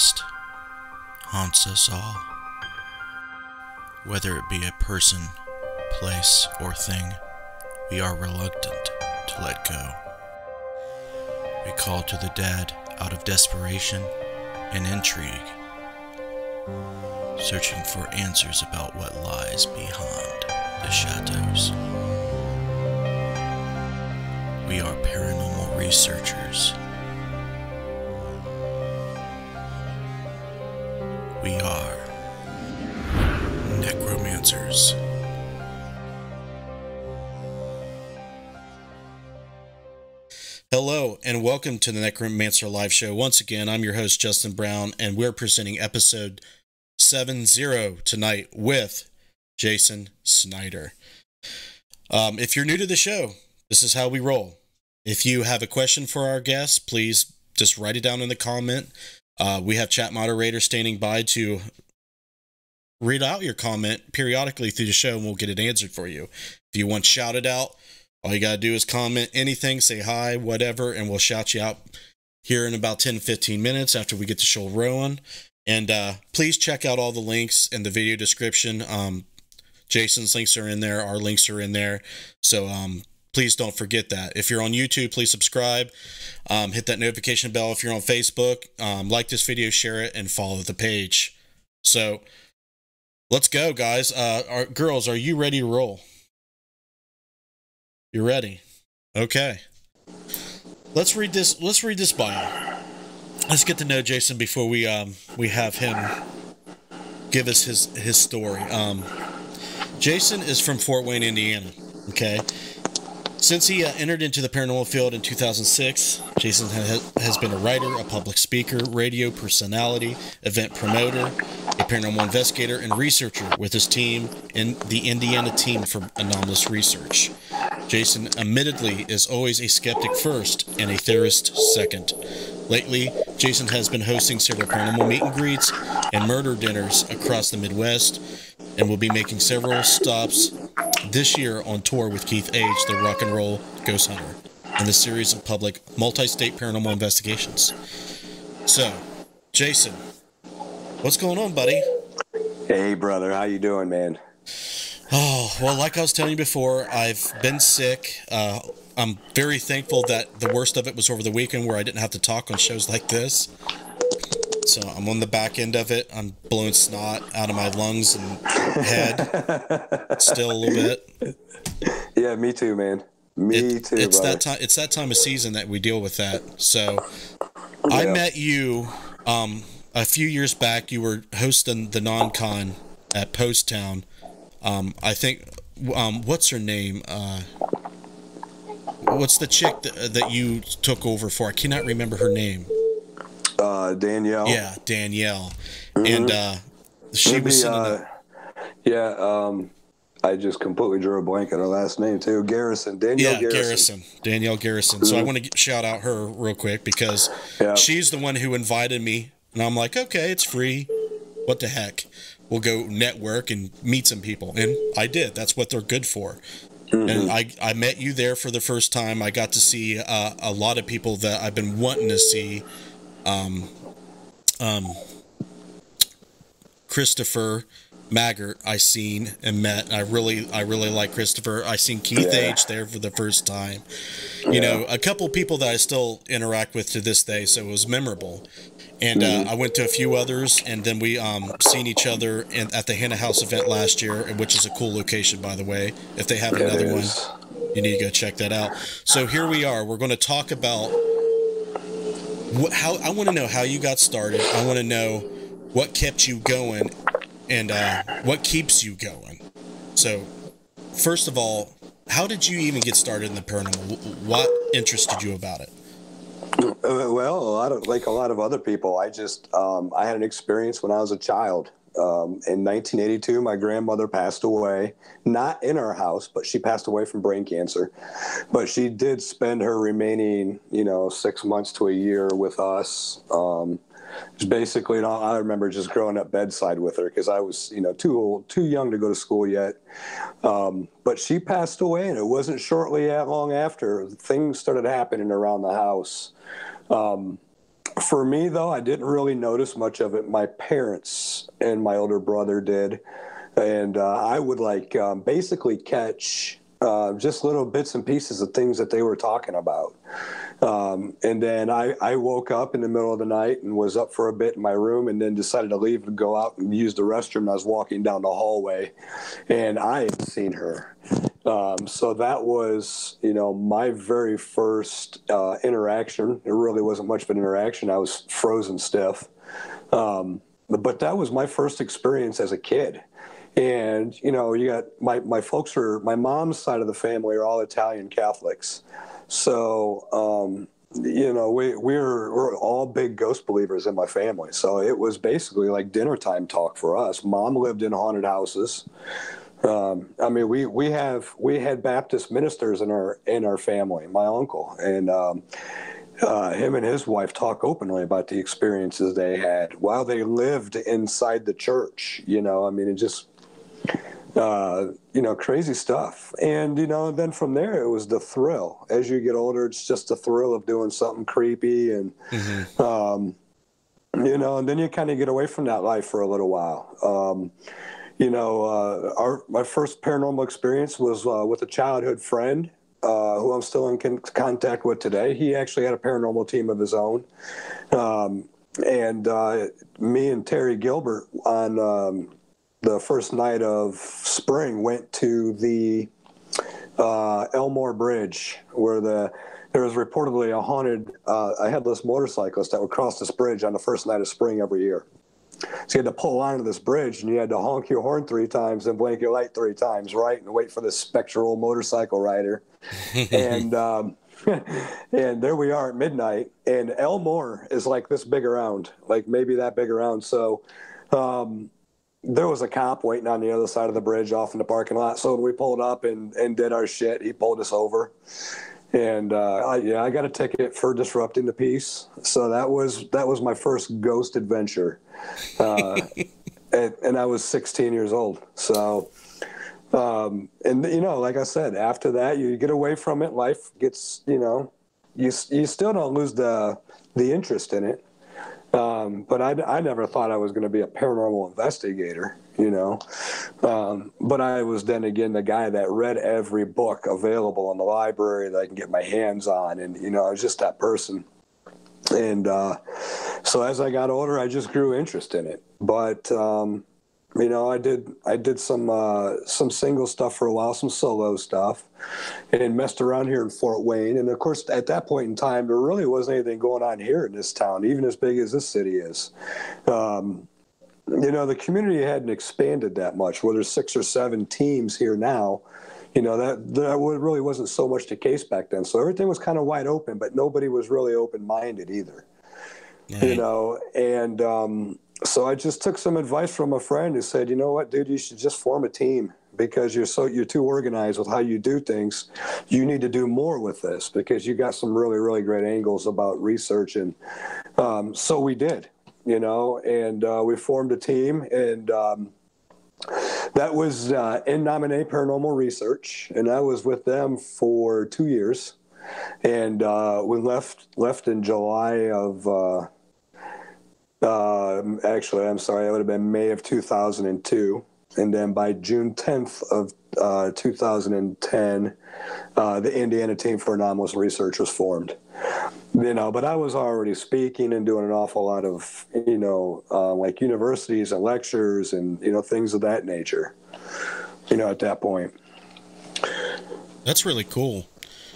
past haunts us all. Whether it be a person, place, or thing, we are reluctant to let go. We call to the dead out of desperation and intrigue, searching for answers about what lies behind the shadows. We are paranormal researchers. We are necromancers. Hello, and welcome to the Necromancer Live Show. Once again, I'm your host, Justin Brown, and we're presenting episode 70 tonight with Jason Snyder. If you're new to the show, this is how we roll. If you have a question for our guests, please just write it down in the comment. We have chat moderators standing by to read out your comment periodically through the show, and we'll get it answered for you. If you want shouted out, all you got to do is comment anything, say hi, whatever, and we'll shout you out here in about 10-15 minutes after we get the show rolling. And please check out all the links in the video description. Jason's links are in there. Our links are in there. So please don't forget that. If you're on YouTube, please subscribe. Hit that notification bell. If you're on Facebook, like this video, share it, and follow the page. So let's go, guys. Girls, are you ready to roll? You ready? Okay. Let's read this bio. Let's get to know Jason before we have him give us his story. Jason is from Fort Wayne, Indiana. Okay. Since he entered into the paranormal field in 2006, Jason has been a writer, a public speaker, radio personality, event promoter, a paranormal investigator, and researcher with his team in the Indiana team for Anomalous research. Jason admittedly is always a skeptic first and a theorist second. Lately, Jason has been hosting several paranormal meet and greets and murder dinners across the Midwest, and will be making several stops this year on tour with Keith H., the rock and roll ghost hunter, in the series of public multi-state paranormal investigations. So, Jason, what's going on, buddy? Hey, brother. How you doing, man? Oh, well, like I was telling you before, I've been sick. I'm very thankful that the worst of it was over the weekend where I didn't have to talk on shows like this. So I'm on the back end of it. I'm blowing snot out of my lungs and head still a little bit. Yeah, me too, man. Me too, it's brother. that time. It's that time of season that we deal with that. So I met you a few years back. You were hosting the non-con at Post Town. I think what's her name? What's the chick that you took over for? I cannot remember her name. Danielle. Yeah, Danielle. Mm-hmm. And she was I just completely drew a blank on her last name too. Garrison. Danielle Garrison. Danielle Garrison. So I want to shout out her real quick because she's the one who invited me, and I'm like, okay, it's free. What the heck? We'll go network and meet some people, and I did. That's what they're good for. Mm-hmm. And I met you there for the first time. I got to see a lot of people that I've been wanting to see. Christopher Maggart I seen and met. I really like Christopher. I seen Keith H. there for the first time. You know, a couple people that I still interact with to this day, so it was memorable. And I went to a few others, and then we seen each other at the Hannah House event last year, which is a cool location, by the way. If they have another one, you need to go check that out. So here we are. We're going to talk about how I want to know how you got started. I want to know what kept you going and what keeps you going. So, first of all, how did you even get started in the paranormal? What interested you about it? Well, like a lot of other people, I just I had an experience when I was a child. In 1982, my grandmother passed away, not in our house, but she passed away from brain cancer. But she did spend her remaining, 6 months to a year with us. Basically, I remember just growing up bedside with her because I was, too young to go to school yet. But she passed away, and it wasn't shortly long after things started happening around the house. For me, though, I didn't really notice much of it. My parents and my older brother did. And I would basically catch just little bits and pieces of things that they were talking about. And then I woke up in the middle of the night and was up for a bit in my room, and then decided to leave and go out and use the restroom. I was walking down the hallway, and I had seen her. So that was, my very first interaction. It really wasn't much of an interaction. I was frozen stiff. But that was my first experience as a kid. And, you got my folks my mom's side of the family are all Italian Catholics. So, we're all big ghost believers in my family. So it was basically like dinner time talk for us. Mom lived in haunted houses. We had Baptist ministers in our family, my uncle, and him and his wife talk openly about the experiences they had while they lived inside the church. It just, crazy stuff. And, then from there, it was the thrill. As you get older, it's just the thrill of doing something creepy. And, and then you kind of get away from that life for a little while. My first paranormal experience was with a childhood friend who I'm still in contact with today. He actually had a paranormal team of his own. And me and Terry Gilbert on the first night of spring went to the Elmore Bridge, where there was reportedly a headless motorcyclist that would cross this bridge on the first night of spring every year. So you had to pull onto this bridge, and you had to honk your horn 3 times and blink your light 3 times, right, and wait for this spectral motorcycle rider. And and there we are at midnight, and Elmore is like this big around, like maybe that big around. So there was a cop waiting on the other side of the bridge off in the parking lot. So when we pulled up and did our shit, he pulled us over. And I got a ticket for disrupting the peace. So that was my first ghost adventure, and I was 16 years old. So, like I said, after that, you get away from it. Life gets, you still don't lose the interest in it. But I never thought I was going to be a paranormal investigator, but I was then again the guy that read every book available in the library that I can get my hands on. And, I was just that person. And so as I got older, I just grew interest in it. But, I did some single stuff for a while, some solo stuff, and messed around here in Fort Wayne. And of course, at that point in time, there really wasn't anything going on here in this town, even as big as this city is. The community hadn't expanded that much. Where there's 6 or 7 teams here now, that really wasn't so much the case back then. So everything was kind of wide open, but nobody was really open-minded either. Right. So I just took some advice from a friend who said, you know what, dude, you should just form a team because you're too organized with how you do things. You need to do more with this because you got some really, really great angles about research. And so we did, and we formed a team, and that was In Nomine Paranormal Research. And I was with them for 2 years. And we left in July of... actually, I'm sorry, it would have been May of 2002. And then by June 10th of 2010, the Indiana team for Anomalous research was formed. But I was already speaking and doing an awful lot of, like universities and lectures and, things of that nature, at that point. That's really cool.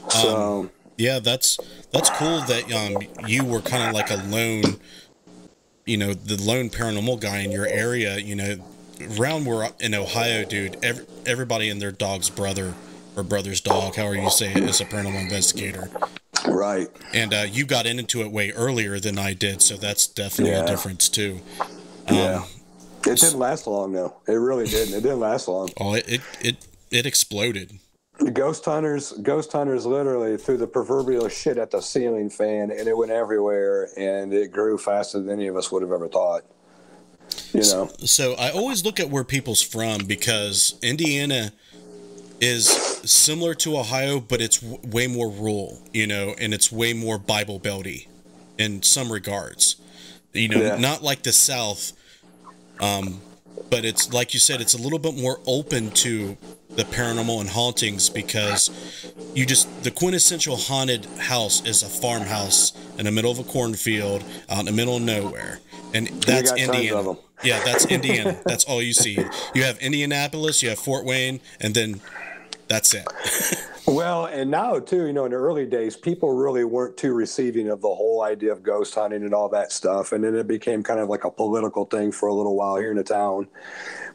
So, yeah, that's cool that you were kind of like a lone, the lone paranormal guy in your area, around where in Ohio, dude, everybody and their dog's brother or brother's dog, however you say it, is a paranormal investigator. Right. And you got into it way earlier than I did, so that's definitely a difference too. Yeah. It didn't last long, though. It really didn't. It didn't last long. Oh, it exploded. Ghost hunters literally threw the proverbial shit at the ceiling fan, and it went everywhere, and it grew faster than any of us would have ever thought. So I always look at where people's from because Indiana is similar to Ohio, but it's way more rural, and it's way more Bible belty. in some regards. You know, not like the South, but it's like you said, it's a little bit more open to the paranormal and hauntings, because the quintessential haunted house is a farmhouse in the middle of a cornfield out in the middle of nowhere. And that's Indiana. Yeah, that's Indiana. That's all you see. You have Indianapolis, you have Fort Wayne, and then that's it. Well, and now too, in the early days, people really weren't too receiving of the whole idea of ghost hunting and all that stuff. And then it became kind of like a political thing for a little while here in the town.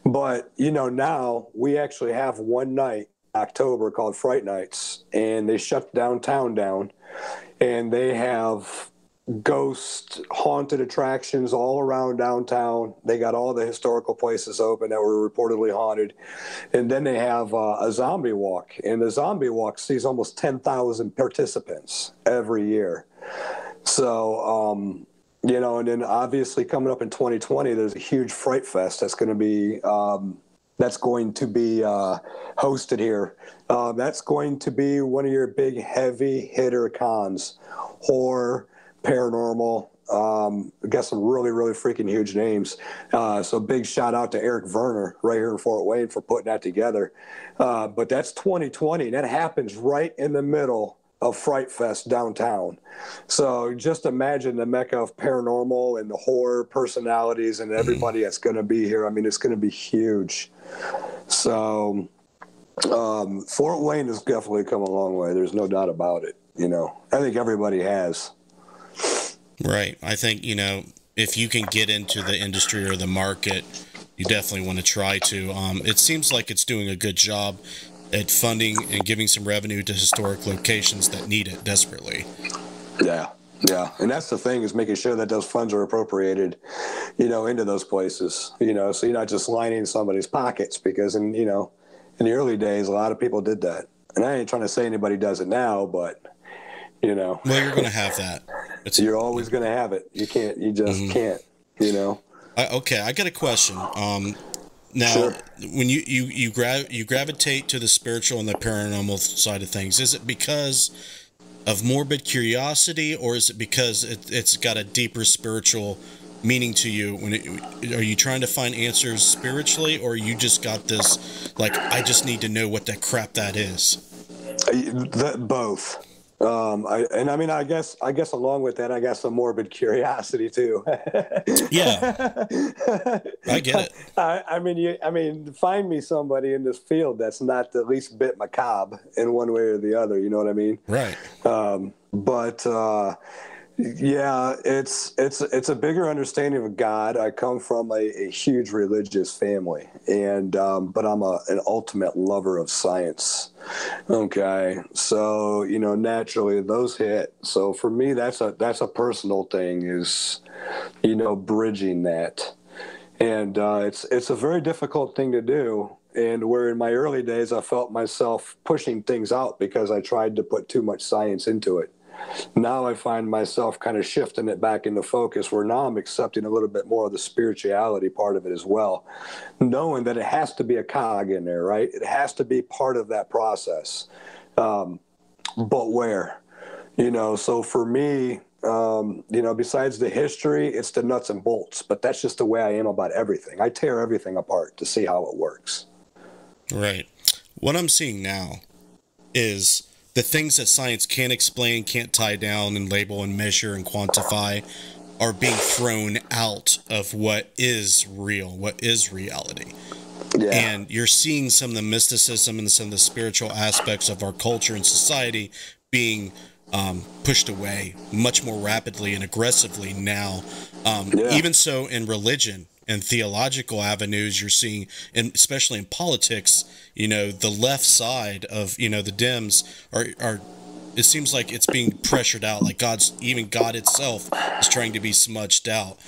But, now we actually have one night in October called Fright Nights, and they shut downtown down, and they have ghost haunted attractions all around downtown. They got all the historical places open that were reportedly haunted. And then they have a zombie walk, and the zombie walk sees almost 10,000 participants every year. So, and then obviously coming up in 2020, there's a huge Fright Fest that's going to be hosted here. That's going to be one of your big heavy hitter cons, horror, paranormal. I got some really, really freaking huge names. So big shout out to Eric Werner right here in Fort Wayne for putting that together. But that's 2020. That happens right in the middle of Fright Fest downtown. So just imagine the mecca of paranormal and the horror personalities and everybody that's going to be here. I mean, it's going to be huge. So Fort Wayne has definitely come a long way. There's no doubt about it. I think everybody has. Right. I think, if you can get into the industry or the market, you definitely want to try to. It seems like it's doing a good job at funding and giving some revenue to historic locations that need it desperately. Yeah. And that's the thing, is making sure that those funds are appropriated, into those places, so you're not just lining somebody's pockets, because in the early days, a lot of people did that. And I ain't trying to say anybody does it now, but, Well, you're going to have that. You're always going to have it. You just can't, Okay, I got a question. Now, sure. When you gravitate to the spiritual and the paranormal side of things, is it because of morbid curiosity, or is it because it's got a deeper spiritual meaning to you? Are you trying to find answers spiritually, or you just got this, like, I just need to know what that crap that is? Both. I guess along with that, I got some morbid curiosity too. Yeah, I get it. Find me somebody in this field that's not the least bit macabre in one way or the other. You know what I mean? Right. Yeah, it's a bigger understanding of God. I come from a huge religious family, and but I'm an ultimate lover of science. Okay, so naturally those hit. So for me, that's a personal thing, is bridging that, and it's a very difficult thing to do. And where in my early days I felt myself pushing things out because I tried to put too much science into it. Now I find myself kind of shifting it back into focus, where now I'm accepting a little bit more of the spirituality part of it as well, knowing that it has to be a cog in there, right? It has to be part of that process. But where? So for me, besides the history, it's the nuts and bolts, but that's just the way I am about everything. I tear everything apart to see how it works. Right. What I'm seeing now is the things that science can't explain, can't tie down and label and measure and quantify are being thrown out of what is real, what is reality. Yeah. And you're seeing some of the mysticism and some of the spiritual aspects of our culture and society being pushed away much more rapidly and aggressively now. Even so in religion and theological avenues, you're seeing, and especially in politics, the left side of, the Dems are, it seems like it's being pressured out, like even God itself is trying to be smudged out.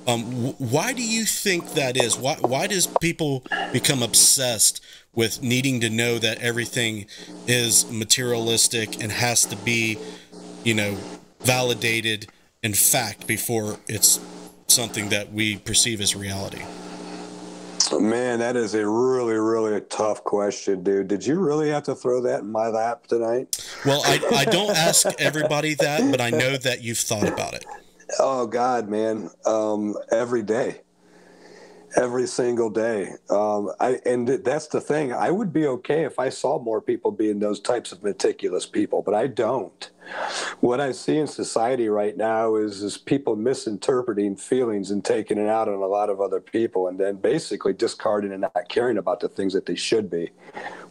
Why do you think that is? Why does people become obsessed with needing to know that everything is materialistic and has to be, validated in fact before it's something that we perceive as reality? Man, that is a really, really tough question, dude. Did you really have to throw that in my lap tonight? Well, I don't ask everybody that, but I know that you've thought about it. Oh God, man. Every day. Every single day. And that's the thing. I would be okay if I saw more people being those types of meticulous people, but I don't. What I see in society right now is people misinterpreting feelings and taking it out on a lot of other people, and then basically discarding and not caring about the things that they should be.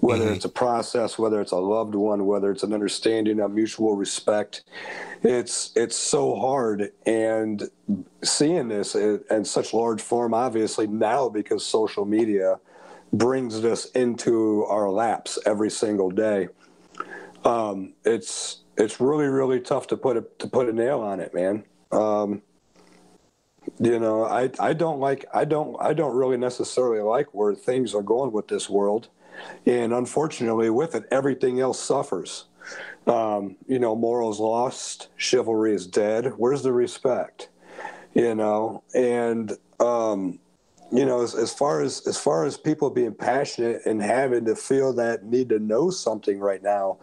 Whether it's a process, whether it's a loved one, whether it's an understanding of mutual respect, it's so hard. And seeing this in such large form, obviously now because social media brings this into our laps every single day, it's really, really tough to put a nail on it, man. I don't really necessarily like where things are going with this world, and unfortunately, with it, everything else suffers. Morals lost, chivalry is dead. Where's the respect? And as far as people being passionate and having to feel that need to know something right now,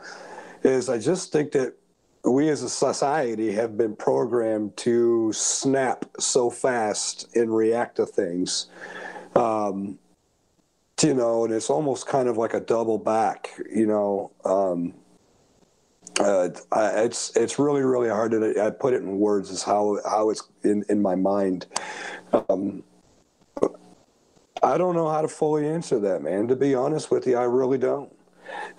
is I just think that we as a society have been programmed to snap so fast and react to things. And it's almost kind of like a double back, it's really, really hard to put it in words is how it's in my mind. I don't know how to fully answer that, man. To be honest with you, I really don't.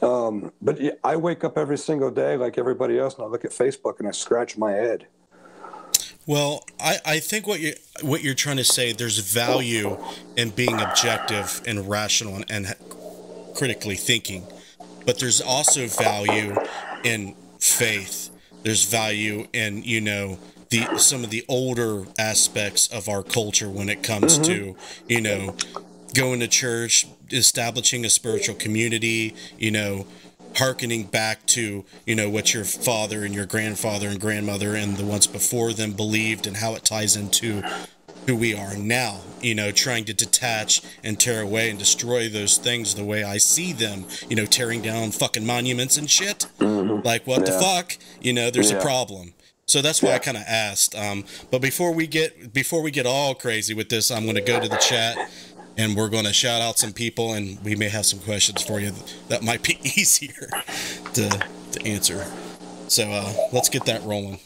But I wake up every single day like everybody else, and I look at Facebook and I scratch my head. Well, I think what you're trying to say, there's value in being objective and rational and critically thinking, but there's also value in faith. There's value in some of the older aspects of our culture when it comes to going to church, establishing a spiritual community, hearkening back to, what your father and your grandfather and grandmother and the ones before them believed, and how it ties into who we are now, trying to detach and tear away and destroy those things the way I see them, tearing down fucking monuments and shit. Like, what the fuck? There's a problem. So that's why I kind of asked. But before we get all crazy with this, I'm going to go to the chat, and we're going to shout out some people, and we may have some questions for you that might be easier to answer. So let's get that rolling.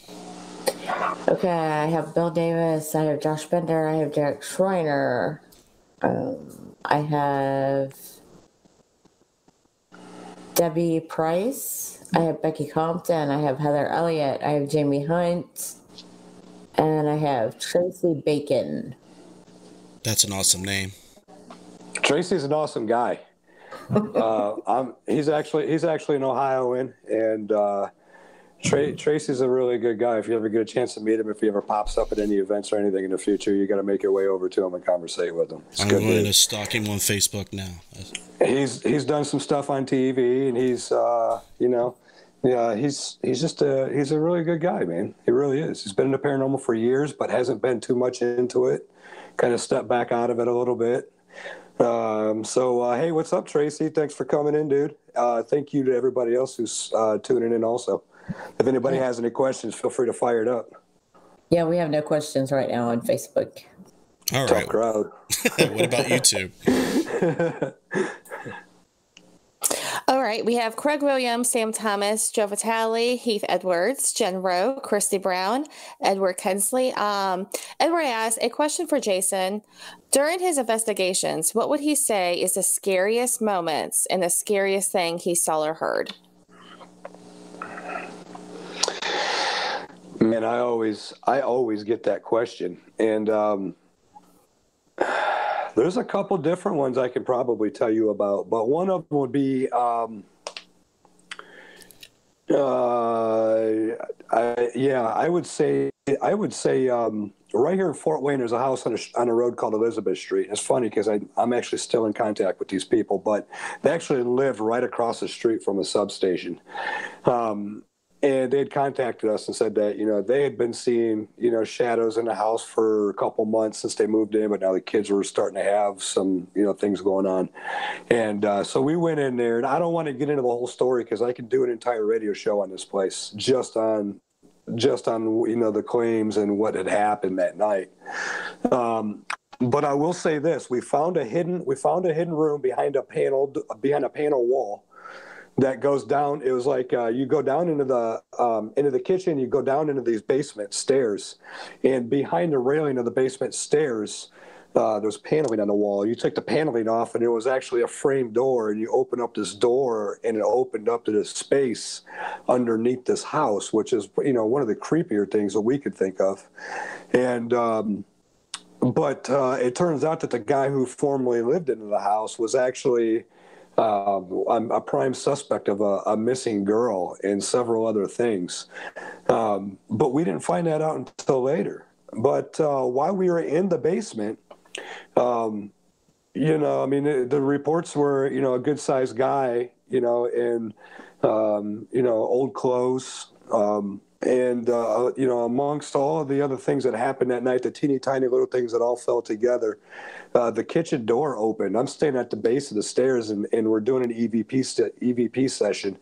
Okay, I have Bill Davis, I have Josh Bender, I have Derek Schreiner, I have Debbie Price, I have Becky Compton, I have Heather Elliott, I have Jamie Hunt, and I have Tracy Bacon. That's an awesome name. Tracy's an awesome guy. He's actually an Ohioan, and Tracy's a really good guy. If you ever get a chance to meet him, if he ever pops up at any events or anything in the future, you got to make your way over to him and conversate with him. I'm going to stalk him on Facebook now. He's done some stuff on TV, and he's he's a really good guy, man. He really is. He's been in the paranormal for years, but hasn't been too much into it. Kind of stepped back out of it a little bit. Hey, what's up, Tracy? Thanks for coming in, dude. Thank you to everybody else who's tuning in also. If anybody has any questions, feel free to fire it up. Yeah, we have no questions right now on Facebook. All right. Tough crowd. What about YouTube? All right, we have Craig Williams, Sam Thomas, Joe Vitale, Heath Edwards, Jen Rowe, Christy Brown, Edward Kensley. Edward asks, a question for Jason. During his investigations, what would he say is the scariest moments and the scariest thing he saw or heard? Man, I always get that question. And there's a couple different ones I could probably tell you about, but one of them would be, I would say right here in Fort Wayne, there's a house on a road called Elizabeth Street. It's funny because I'm actually still in contact with these people, but they actually lived right across the street from a substation. And they had contacted us and said that, they had been seeing, shadows in the house for a couple months since they moved in, but now the kids were starting to have some, things going on. And so we went in there, and I don't want to get into the whole story because I could do an entire radio show on this place just on the claims and what had happened that night. But I will say this: we found a hidden room behind a panel wall that goes down. It was like you go down into the kitchen, you go down into these basement stairs, and behind the railing of the basement stairs, there's paneling on the wall. You take the paneling off, and it was actually a frame door, and you open up this door, and it opened up to this space underneath this house, which is one of the creepier things that we could think of. And but it turns out that the guy who formerly lived in the house was actually a prime suspect of a missing girl and several other things. But we didn't find that out until later. But while we were in the basement, the reports were, a good-sized guy, in, old clothes, amongst all of the other things that happened that night, the teeny tiny little things that all fell together, the kitchen door opened. I'm standing at the base of the stairs, and we're doing an EVP session,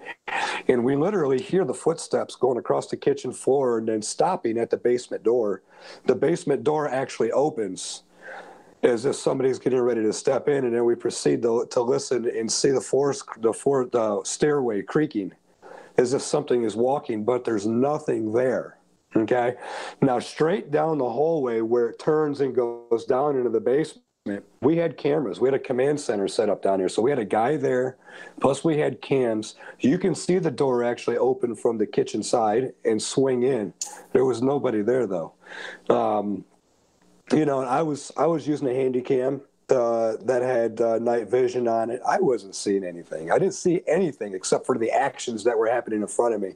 and we literally hear the footsteps going across the kitchen floor and then stopping at the basement door. The basement door actually opens as if somebody's getting ready to step in, and then we proceed to listen and see the stairway creaking as if something is walking, but there's nothing there. Okay? Now, straight down the hallway where it turns and goes down into the basement, we had cameras. We had a command center set up down here. So we had a guy there, plus we had cams. You can see the door actually open from the kitchen side and swing in. There was nobody there, though. And I was using a handy cam that had night vision on it. I wasn't seeing anything. I didn't see anything except for the actions that were happening in front of me.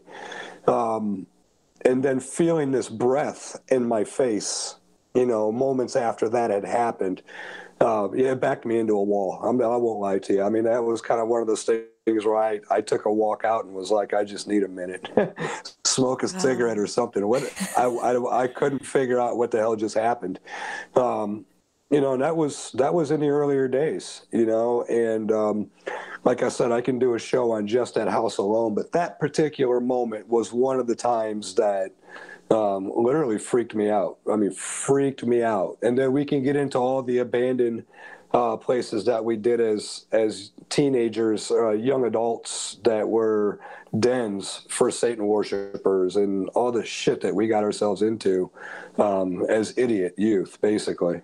And then feeling this breath in my face, moments after that had happened, it backed me into a wall. I won't lie to you. I mean, that was kind of one of those things where I took a walk out and was like, I just need a minute, smoke a cigarette or something. I couldn't figure out what the hell just happened. And that was in the earlier days, and like I said, I can do a show on just that house alone, but that particular moment was one of the times that literally freaked me out. I mean, freaked me out. And then we can get into all the abandoned places that we did as teenagers, young adults that were dens for Satan worshipers and all the shit that we got ourselves into as idiot youth, basically.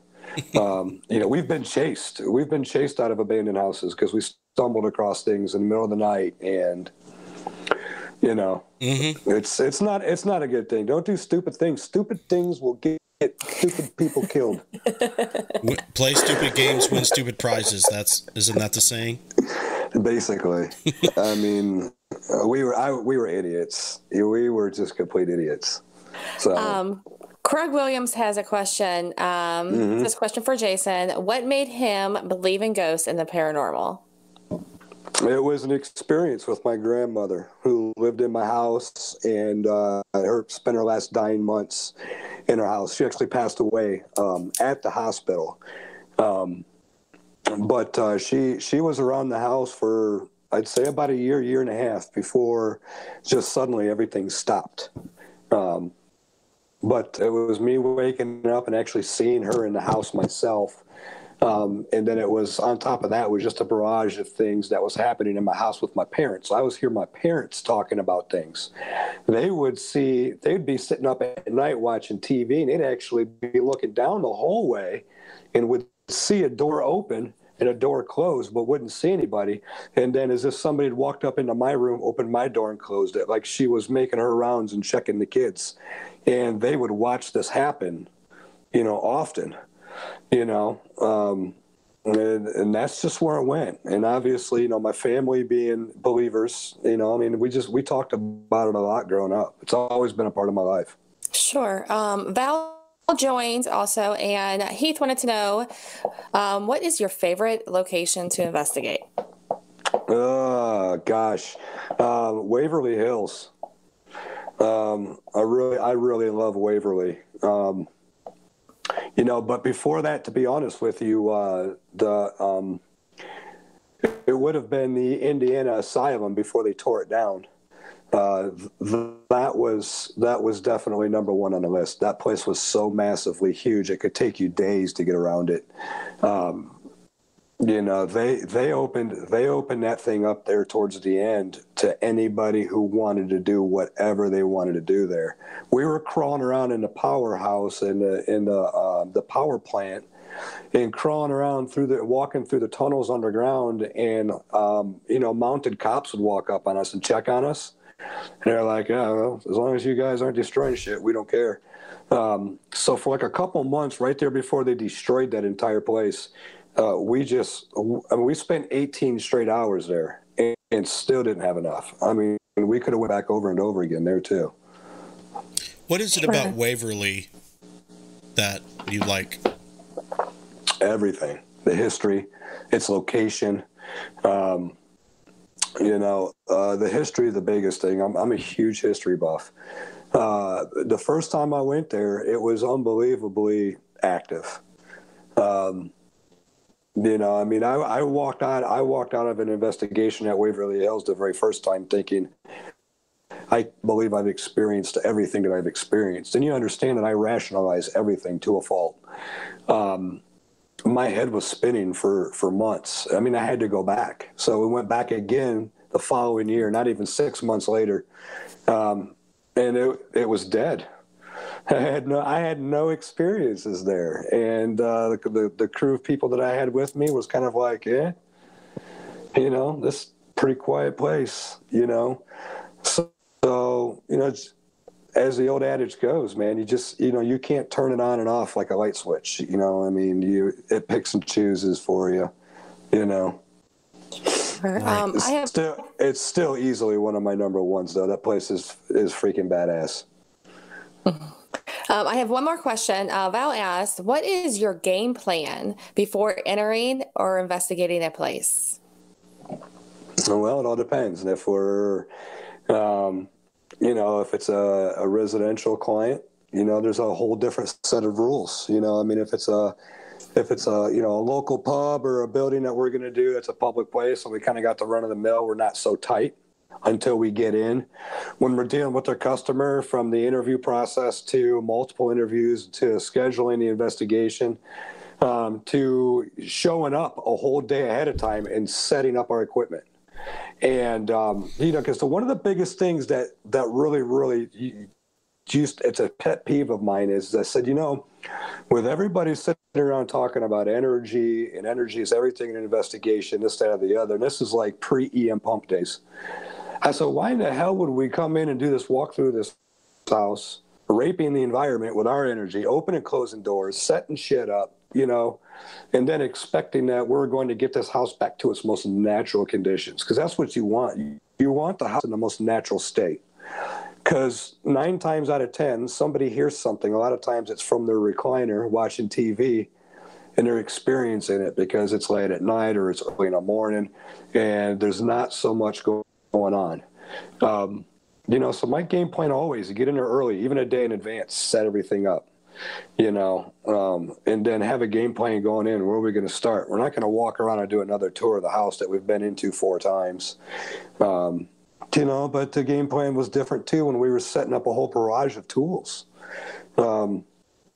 We've been chased. We've been chased out of abandoned houses because we stumbled across things in the middle of the night, and it's not a good thing. Don't do stupid things. Stupid things will get stupid people killed. Play stupid games, win stupid prizes. Isn't that the saying? Basically, I mean, we were idiots. We were just complete idiots. So. Craig Williams has a question. This question for Jason. What made him believe in ghosts and the paranormal? It was an experience with my grandmother who lived in my house and spent her last dying months in her house. She actually passed away at the hospital. But she was around the house for, I'd say, about a year and a half before just suddenly everything stopped. But it was me waking up and actually seeing her in the house myself. And then it was, on top of that, it was just a barrage of things that was happening in my house with my parents. I was hearing my parents talking about things. They'd be sitting up at night watching TV, and they'd actually be looking down the hallway and would see a door open and a door closed, but wouldn't see anybody. And then as if somebody had walked up into my room, opened my door and closed it, like she was making her rounds and checking the kids. And they would watch this happen, often, and that's just where it went. And obviously, my family being believers, we talked about it a lot growing up. It's always been a part of my life. Sure. Val joined also, and Heath wanted to know, what is your favorite location to investigate? Oh, gosh. Waverly Hills. I really love Waverly. But before that, to be honest with you, it would have been the Indiana Asylum before they tore it down. That was definitely number one on the list. That place was so massively huge it could take you days to get around it. They opened that thing up there towards the end to anybody who wanted to do whatever they wanted to do there. We were crawling around in the powerhouse and in the power plant, and crawling around walking through the tunnels underground, and mounted cops would walk up on us and check on us. And they're like, "Yeah, well, as long as you guys aren't destroying shit, we don't care." So for like a couple months, right there before they destroyed that entire place, we spent 18 straight hours there and still didn't have enough. I mean, we could have went back over and over again there too. What is it about Waverly that you like? Everything. The history, its location. The history is the biggest thing. I'm a huge history buff. The first time I went there, it was unbelievably active. I walked out of an investigation at Waverly Hills the very first time thinking, I believe I've experienced everything that I've experienced. And you understand that I rationalize everything to a fault. My head was spinning for months. I mean, I had to go back. So we went back again the following year, not even 6 months later. And it was dead. I had no experiences there. And the crew of people that I had with me was kind of like, this pretty quiet place, So, as the old adage goes, man, you just, you can't turn it on and off like a light switch. It picks and chooses for you, It's still easily one of my number ones, though. That place is freaking badass. I have one more question. Val asked, what is your game plan before entering or investigating a place? Well, it all depends. And if we're, if it's a residential client, there's a whole different set of rules. If it's a local pub or a building that we're going to do, it's a public place, so we kind of got the run of the mill. We're not so tight until we get in. When we're dealing with our customer, from the interview process to multiple interviews to scheduling the investigation, to showing up a whole day ahead of time and setting up our equipment. And, because one of the biggest things that really it's a pet peeve of mine is I said, with everybody sitting around talking about energy, and energy is everything in an investigation, this, that, or the other, and this is like pre-EM pump days. I said, why in the hell would we come in and do this walk through this house, raping the environment with our energy, opening and closing doors, setting shit up, and then expecting that we're going to get this house back to its most natural conditions? Because that's what you want. You want the house in the most natural state. Because 9 times out of 10, somebody hears something. A lot of times it's from their recliner watching TV, and they're experiencing it because it's late at night or it's early in the morning, and there's not so much going on. So my game plan always, you get in there early, even a day in advance, set everything up, and then have a game plan going in. Where are we going to start? We're not going to walk around and do another tour of the house that we've been into 4 times. But the game plan was different too when we were setting up a whole barrage of tools. So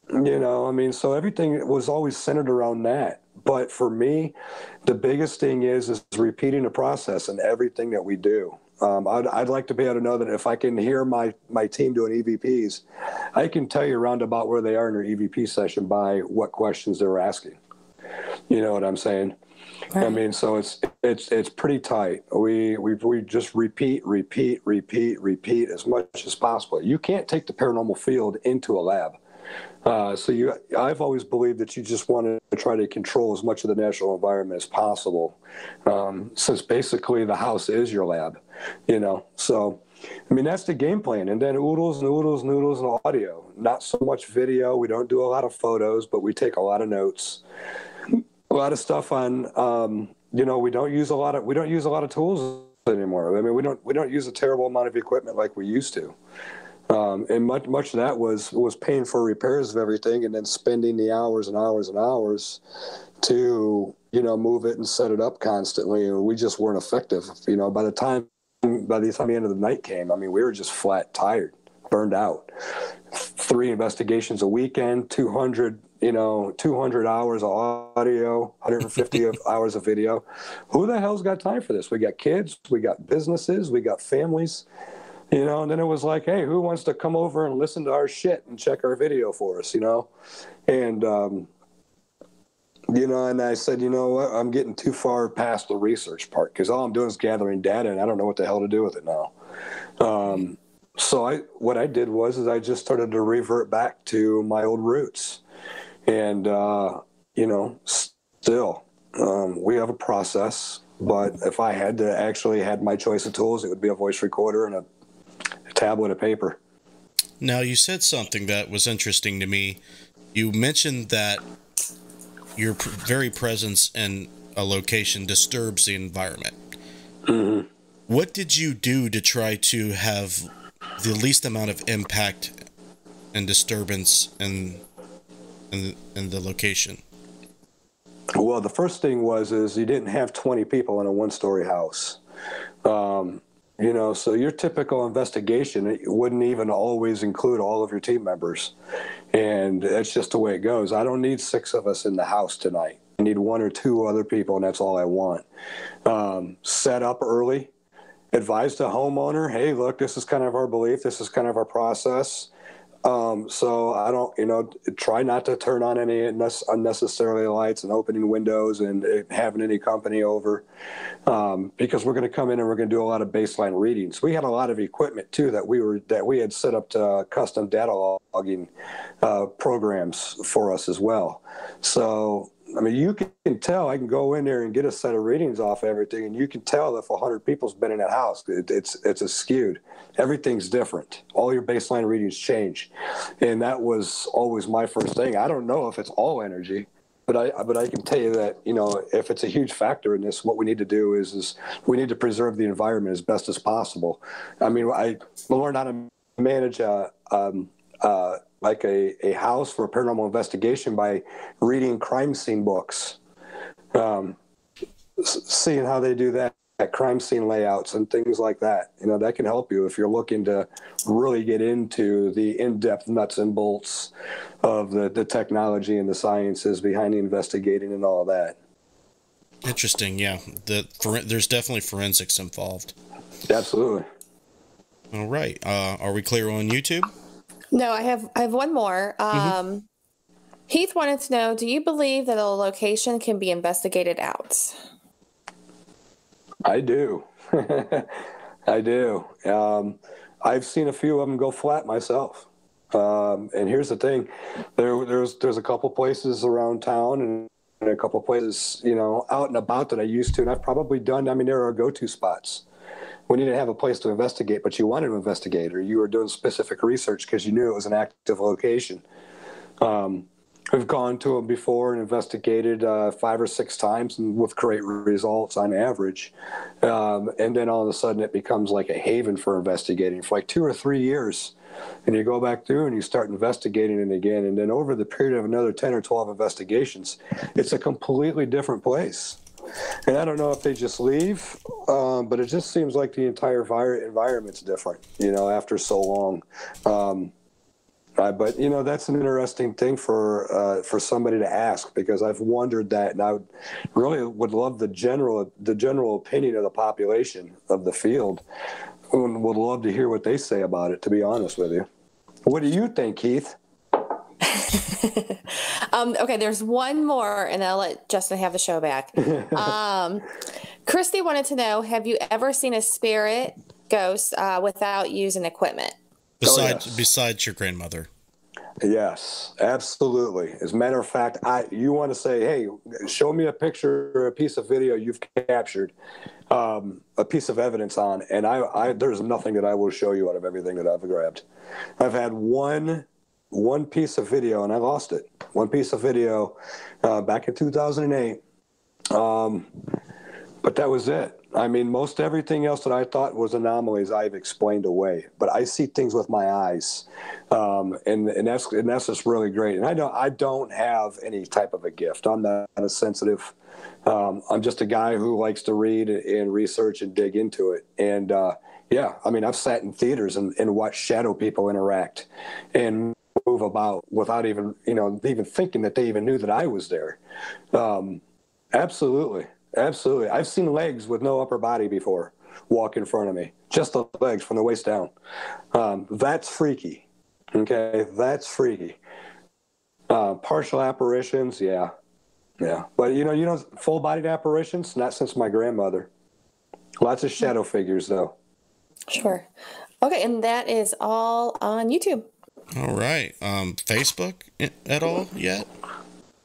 everything was always centered around that. But for me, the biggest thing is repeating the process in everything that we do. I'd like to be able to know that if I can hear my team doing EVPs, I can tell you roundabout where they are in their EVP session by what questions they're asking. You know what I'm saying? Right. So it's pretty tight. We just repeat as much as possible. You can't take the paranormal field into a lab. I've always believed that you just want to try to control as much of the natural environment as possible, since basically the house is your lab, So, that's the game plan. And then oodles and audio. Not so much video. We don't do a lot of photos, but we take a lot of notes. A lot of stuff on, we don't use a lot of tools anymore. We don't use a terrible amount of equipment like we used to. And much of that was paying for repairs of everything, and then spending the hours and hours and hours to, move it and set it up constantly. And we just weren't effective. By the time the end of the night came, I mean, we were just flat tired, burned out. 3 investigations a weekend, 200 hours of audio, 150 hours of video. Who the hell's got time for this? We got kids, we got businesses, we got families. And then it was like, hey, who wants to come over and listen to our shit and check our video for us, And, and I said, you know what, I'm getting too far past the research part, because all I'm doing is gathering data, and I don't know what the hell to do with it now. So what I did was I just started to revert back to my old roots. And, still, we have a process, but if I had to actually had my choice of tools, it would be a voice recorder and a tablet of paper. Now, you said something that was interesting to me. You mentioned that your very presence in a location disturbs the environment. Mm-hmm. What did you do to try to have the least amount of impact and disturbance in the location? Well, the first thing is you didn't have 20 people in a 1-story house. So your typical investigation, it wouldn't even always include all of your team members. And that's just the way it goes. I don't need 6 of us in the house tonight. I need 1 or 2 other people, and that's all I want. Set up early. Advise the homeowner, hey, look, this is kind of our belief. This is kind of our process. So I don't, try not to turn on any unnecessarily lights and opening windows and having any company over, because we're going to come in and we're going to do a lot of baseline readings. We had a lot of equipment too that we had set up to custom data logging programs for us as well. So I mean, you can tell. I can go in there and get a set of readings off everything, and you can tell if 100 people's been in that house. It's skewed. Everything's different. All your baseline readings change, and that was always my first thing. I don't know if it's all energy, but I can tell you that if it's a huge factor in this, what we need to do is we need to preserve the environment as best as possible. I mean, I learned how to manage like a house for a paranormal investigation by reading crime scene books, seeing how they do that, crime scene layouts and things like that. That can help you if you're looking to really get into the in-depth nuts and bolts of the technology and the sciences behind the investigating and all that. Interesting, yeah. There's definitely forensics involved. Absolutely. All right. Are we clear on YouTube? No, I have one more. Heath wanted to know, do you believe that a location can be investigated out? I do. I do. I've seen a few of them go flat myself. And here's the thing. There's a couple places around town and a couple places, out and about that I used to, and I've probably done, there are go-to spots. We need to have a place to investigate, but you wanted to investigate, or you were doing specific research because you knew it was an active location. We've gone to them before and investigated 5 or 6 times, and with great results on average. And then all of a sudden it becomes like a haven for investigating for like 2 or 3 years. And you go back through and you start investigating it again. And then over the period of another 10 or 12 investigations, it's a completely different place. And I don't know if they just leave, but it just seems like the entire environment's different, after so long. But that's an interesting thing for somebody to ask, because I've wondered that, and I would love the general opinion of the population of the field, and would love to hear what they say about it, to be honest with you. What do you think, Keith? Okay, there's one more, and I'll let Justin have the show back. Christy wanted to know, have you ever seen a spirit ghost without using equipment? Besides your grandmother. Yes, absolutely. As a matter of fact, you want to say, hey, show me a picture or a piece of video you've captured, a piece of evidence on, and there's nothing that I will show you out of everything that I've grabbed. I've had one piece of video, and I lost it. One piece of video back in 2008. But that was it. I mean, most everything else that I thought was anomalies, I've explained away. But I see things with my eyes, and that's just really great. And I don't have any type of a gift. I'm not a sensitive. I'm just a guy who likes to read and research and dig into it. And yeah, I mean, I've sat in theaters and watched shadow people interact and move about without even even thinking that they even knew that I was there. Absolutely. Absolutely. I've seen legs with no upper body before walk in front of me. Just the legs from the waist down. That's freaky. Okay, that's freaky. Partial apparitions, yeah. Yeah. But, full-bodied apparitions, not since my grandmother. Lots of shadow figures, though. Sure. Okay, and that is all on YouTube. All right. Facebook at all yet?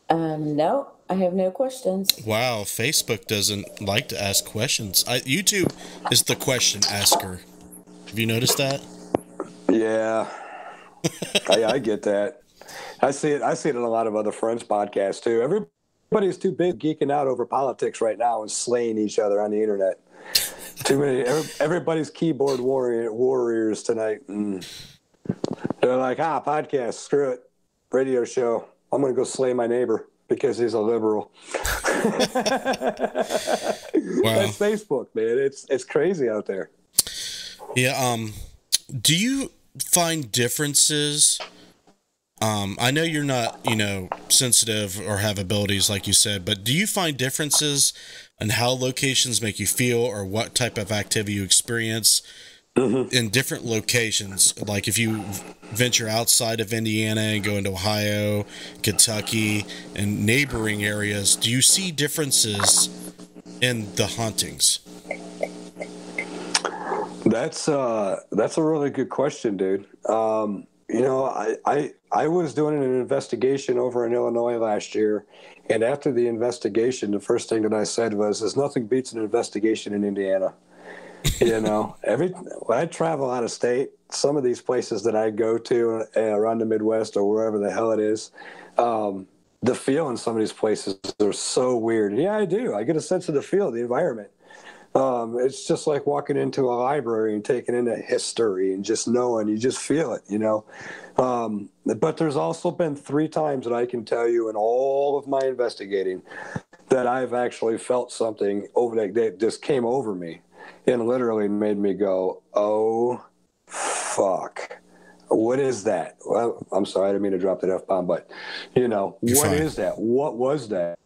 No, I have no questions. Wow, Facebook doesn't like to ask questions. YouTube is the question asker. Have you noticed that? Yeah. I get that. I see it in a lot of other friends' podcasts, too. Everybody's too big geeking out over politics right now and slaying each other on the internet. Too many. Everybody's keyboard warriors tonight. They're like, podcast, screw it. Radio show. I'm going to go slay my neighbor because he's a liberal. Wow. That's Facebook, man. It's crazy out there. Yeah. Do you find differences? I know you're not, sensitive or have abilities like you said, but do you find differences in how locations make you feel or what type of activity you experience in different locations? Like if you venture outside of Indiana and go into Ohio, Kentucky, and neighboring areas, do you see differences in the hauntings? That's a really good question, dude. I was doing an investigation over in Illinois last year, and after the investigation, the first thing that I said was, "There's nothing beats an investigation in Indiana." When I travel out of state, some of these places that I go to around the Midwest or wherever the hell it is, the feel in some of these places are so weird. Yeah, I do. I get a sense of the feel, the environment. It's just like walking into a library and taking in a history and just knowing, you just feel it, But there's also been 3 times that I can tell you in all of my investigating that I've actually felt something that just came over me and literally made me go, oh, fuck. What is that? Well, I'm sorry, I didn't mean to drop that F-bomb, but, what is that? What was that?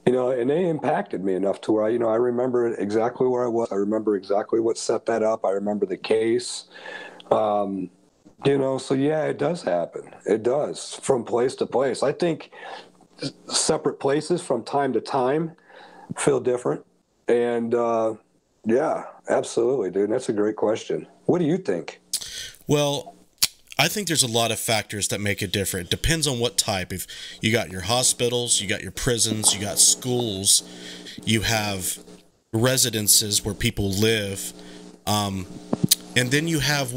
And they impacted me enough to where I remember exactly where I was. I remember exactly what set that up. I remember the case. So yeah, it does happen. It does from place to place. I think separate places from time to time feel different. And yeah, absolutely, dude. That's a great question. What do you think? Well, I think there's a lot of factors that make it different. Depends on what type. If you got your hospitals, you got your prisons, you got schools, you have residences where people live, and then you have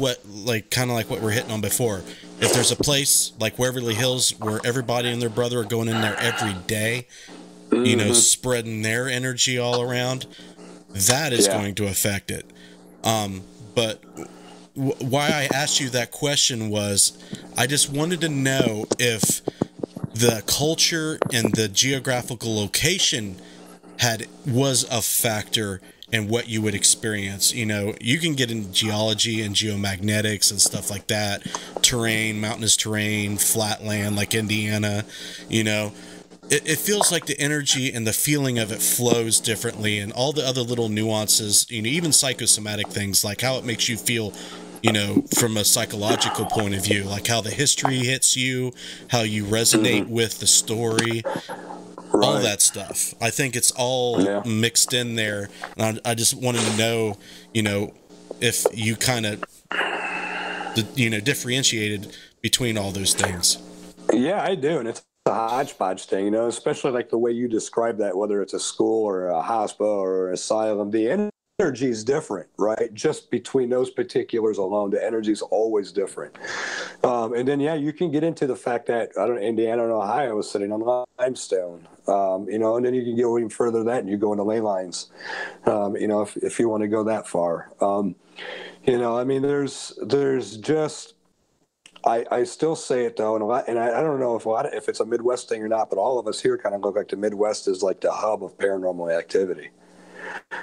kind of like what we're hitting on before. If there's a place like Waverly Hills where everybody and their brother are going in there every day, spreading their energy all around, that is going to affect it. But why I asked you that question was I just wanted to know if the culture and the geographical location was a factor in what you would experience. You can get in geology and geomagnetics and stuff like that, terrain, mountainous terrain, flat land like Indiana, It feels like the energy and the feeling of it flows differently, and all the other little nuances, even psychosomatic things like how it makes you feel, from a psychological point of view, like how the history hits you, how you resonate with the story, all that stuff. I think it's all mixed in there. And I just wanted to know, if you kind of, differentiated between all those things. Yeah, I do. And it's a hodgepodge thing, especially like the way you describe that, whether it's a school or a hospital or an asylum, the energy is different, right? Just between those particulars alone, the energy is always different. And then, you can get into the fact that Indiana and Ohio is sitting on limestone. You know, and then you can go even further than that, and you go into ley lines. You know, if you want to go that far. You know, I mean, there's just. I still say it though, and I don't know if it's a Midwest thing or not, but all of us here kind of look like the Midwest is like the hub of paranormal activity.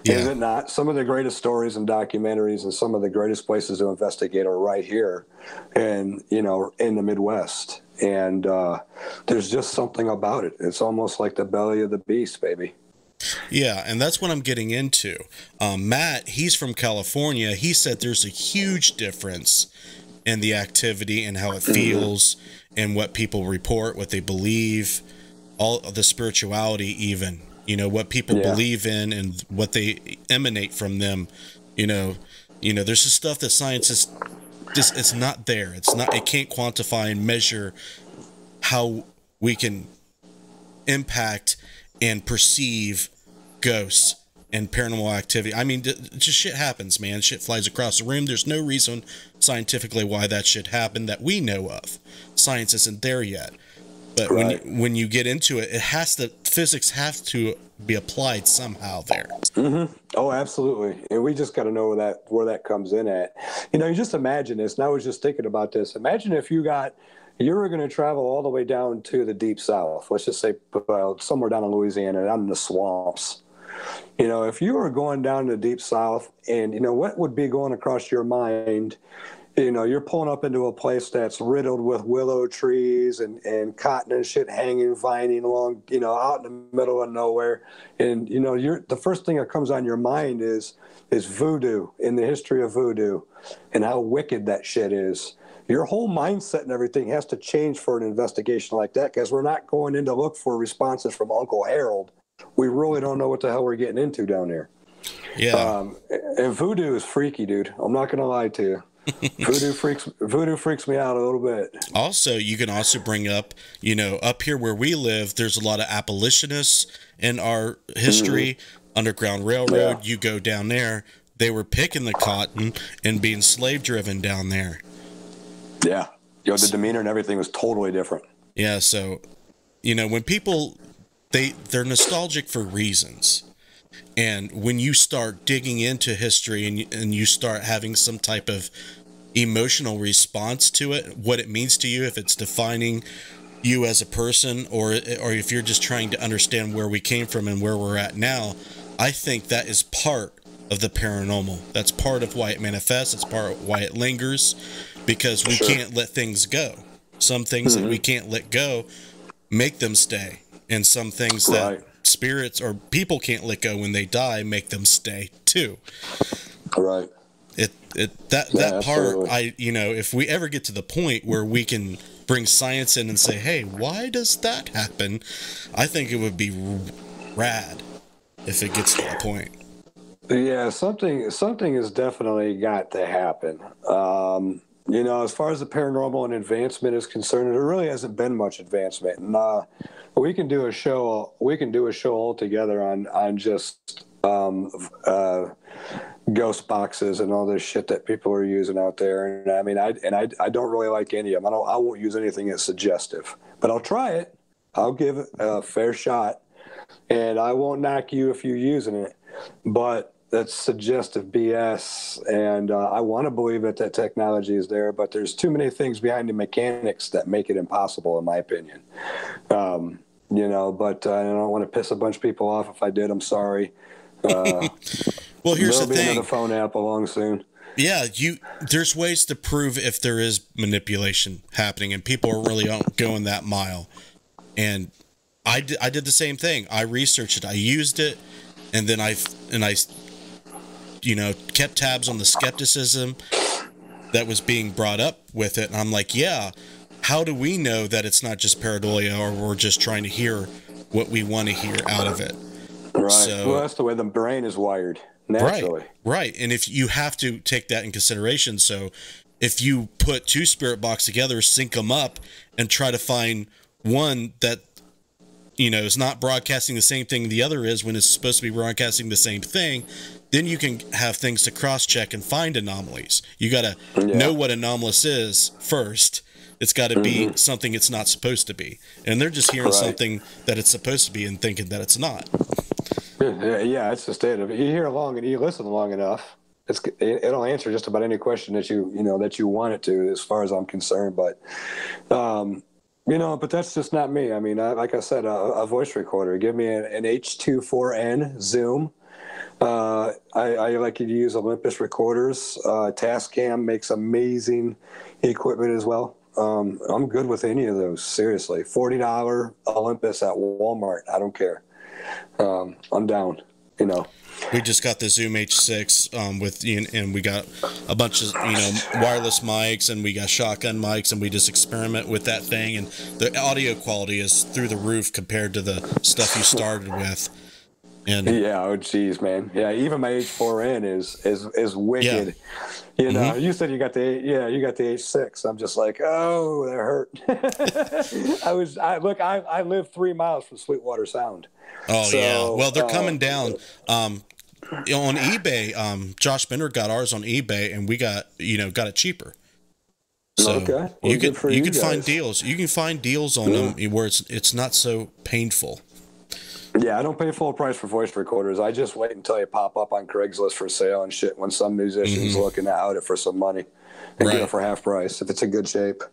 Yeah. Is it not? Some of the greatest stories and documentaries and some of the greatest places to investigate are right here, and you know, in the Midwest. And there's just something about it. It's almost like the belly of the beast, baby. Yeah, and that's what I'm getting into. Matt, he's from California. He said there's a huge difference in the activity and how it feels and what people report, what they believe, all the spirituality even, you know, what people believe in and what they emanate from them. You know, there's just stuff that science is just, it's not there. It can't quantify and measure how we can impact and perceive ghosts and paranormal activity. I mean, just shit happens, man. Shit flies across the room. There's no reason scientifically why that should happen that we know of. Science isn't there yet. But when you get into it, physics has to be applied somehow there. Mm-hmm. Oh, absolutely. And we just got to know where that comes in at. You know, you just imagine this. And I was just thinking about this. Imagine if you were going to travel all the way down to the deep south. Let's just say somewhere down in Louisiana, down in the swamps. You know, if you were going down to the deep south and, you know, what would be going across your mind, you know, you're pulling up into a place that's riddled with willow trees and cotton and shit hanging, vining along, you know, out in the middle of nowhere. And, you know, the first thing that comes on your mind is voodoo, in the history of voodoo and how wicked that shit is. Your whole mindset and everything has to change for an investigation like that, because we're not going in to look for responses from Uncle Harold. We really don't know what the hell we're getting into down there. Yeah. And voodoo is freaky, dude. I'm not going to lie to you. Voodoo freaks me out a little bit. Also, you can also bring up, you know, up here where we live, there's a lot of abolitionists in our history. Underground Railroad, you go down there, they were picking the cotton and being slave driven down there. Yeah. You know, the demeanor and everything was totally different. Yeah, so, you know, when people, they're nostalgic for reasons. And when you start digging into history and you start having some type of emotional response to it, what it means to you, if it's defining you as a person or if you're just trying to understand where we came from and where we're at now, I think that is part of the paranormal. That's part of why it manifests. It's part of why it lingers, because we can't let things go. Some things that we can't let go make them stay. And some things that spirits or people can't let go when they die make them stay too. Right. That part, you know, if we ever get to the point where we can bring science in and say, hey, why does that happen? I think it would be rad if it gets to that point. Yeah, something has definitely got to happen. You know, as far as the paranormal and advancement is concerned, there really hasn't been much advancement. And we can do a show all together on just ghost boxes and all this shit that people are using out there. And I mean, I don't really like any of them. I won't use anything that's suggestive, but I'll try it. I'll give it a fair shot, and I won't knock you if you're using it. But that's suggestive BS, and I want to believe that technology is there, but there's too many things behind the mechanics that make it impossible, in my opinion. You know, but I don't want to piss a bunch of people off. If I did, I'm sorry. Well, here's the thing. There'll be another phone app along soon. Yeah, there's ways to prove if there is manipulation happening, and people are really going that mile. And I did the same thing. I researched it. I used it, and then I you know, kept tabs on the skepticism that was being brought up with it. And I'm like, yeah, how do we know that it's not just pareidolia, or we're just trying to hear what we want to hear out of it? Right. So, well, that's the way the brain is wired, naturally. Right. And if you have to take that in consideration, so if you put two spirit box together, sync them up, and try to find one that, you know, is not broadcasting the same thing the other is when it's supposed to be broadcasting the same thing, then you can have things to cross-check and find anomalies. You got to know what anomalous is first, It's got to be something it's not supposed to be. And they're just hearing something that it's supposed to be and thinking that it's not. Yeah, it's the state of it. You hear long and you listen long enough, it'll answer just about any question that you want it to, as far as I'm concerned. But but that's just not me. I mean, like I said, a voice recorder. Give me an H24N Zoom. I like to use Olympus recorders. Tascam makes amazing equipment as well. I'm good with any of those. Seriously, $40 Olympus at Walmart. I don't care. I'm down. We just got the Zoom H6 and we got a bunch of wireless mics, and we got shotgun mics, and we just experiment with that thing, and the audio quality is through the roof compared to the stuff you started with. And yeah, oh geez, man. Yeah, even my H4N is wicked. Yeah. You said you got the H6. I'm just like, oh, that hurt. I live 3 miles from Sweetwater Sound. Oh, so, yeah. Well, they're coming down. On eBay, Josh Bender got ours on eBay, and we got it cheaper. So okay. Well, you can find deals. You can find deals on them where it's not so painful. Yeah, I don't pay full price for voice recorders. I just wait until you pop up on Craigslist for sale and shit when some musician's looking out it for some money and get it for half price if it's in good shape.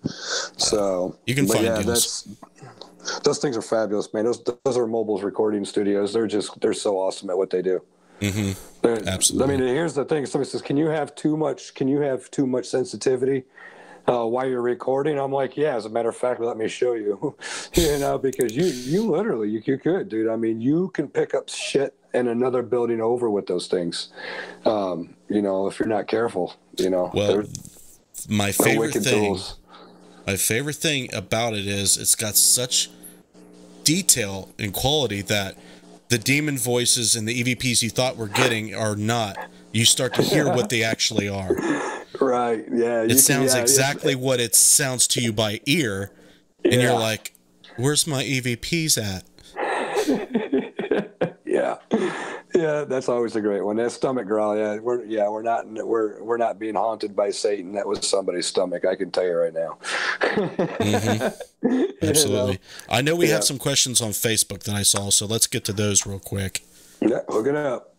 So you can find deals. Those things are fabulous, man. Those are Mobile's recording studios. They're so awesome at what they do. Absolutely. I mean, here's the thing. Somebody says, "Can you have too much sensitivity while you're recording?" I'm like, "Yeah, as a matter of fact, let me show you." Because you literally you could, dude. I mean, you can pick up shit in another building over with those things. If you're not careful, Well, my favorite thing about it is it's got such detail and quality that the demon voices and the EVPs you thought were getting are not. You start to hear what they actually are. Right. Yeah. It sounds exactly what it sounds to you by ear, and you're like, "Where's my EVPs at?" Yeah. Yeah, that's always a great one. That stomach growl. Yeah, we're not being haunted by Satan. That was somebody's stomach. I can tell you right now. Absolutely. I know we have some questions on Facebook that I saw, so let's get to those real quick. Yeah, hook it up.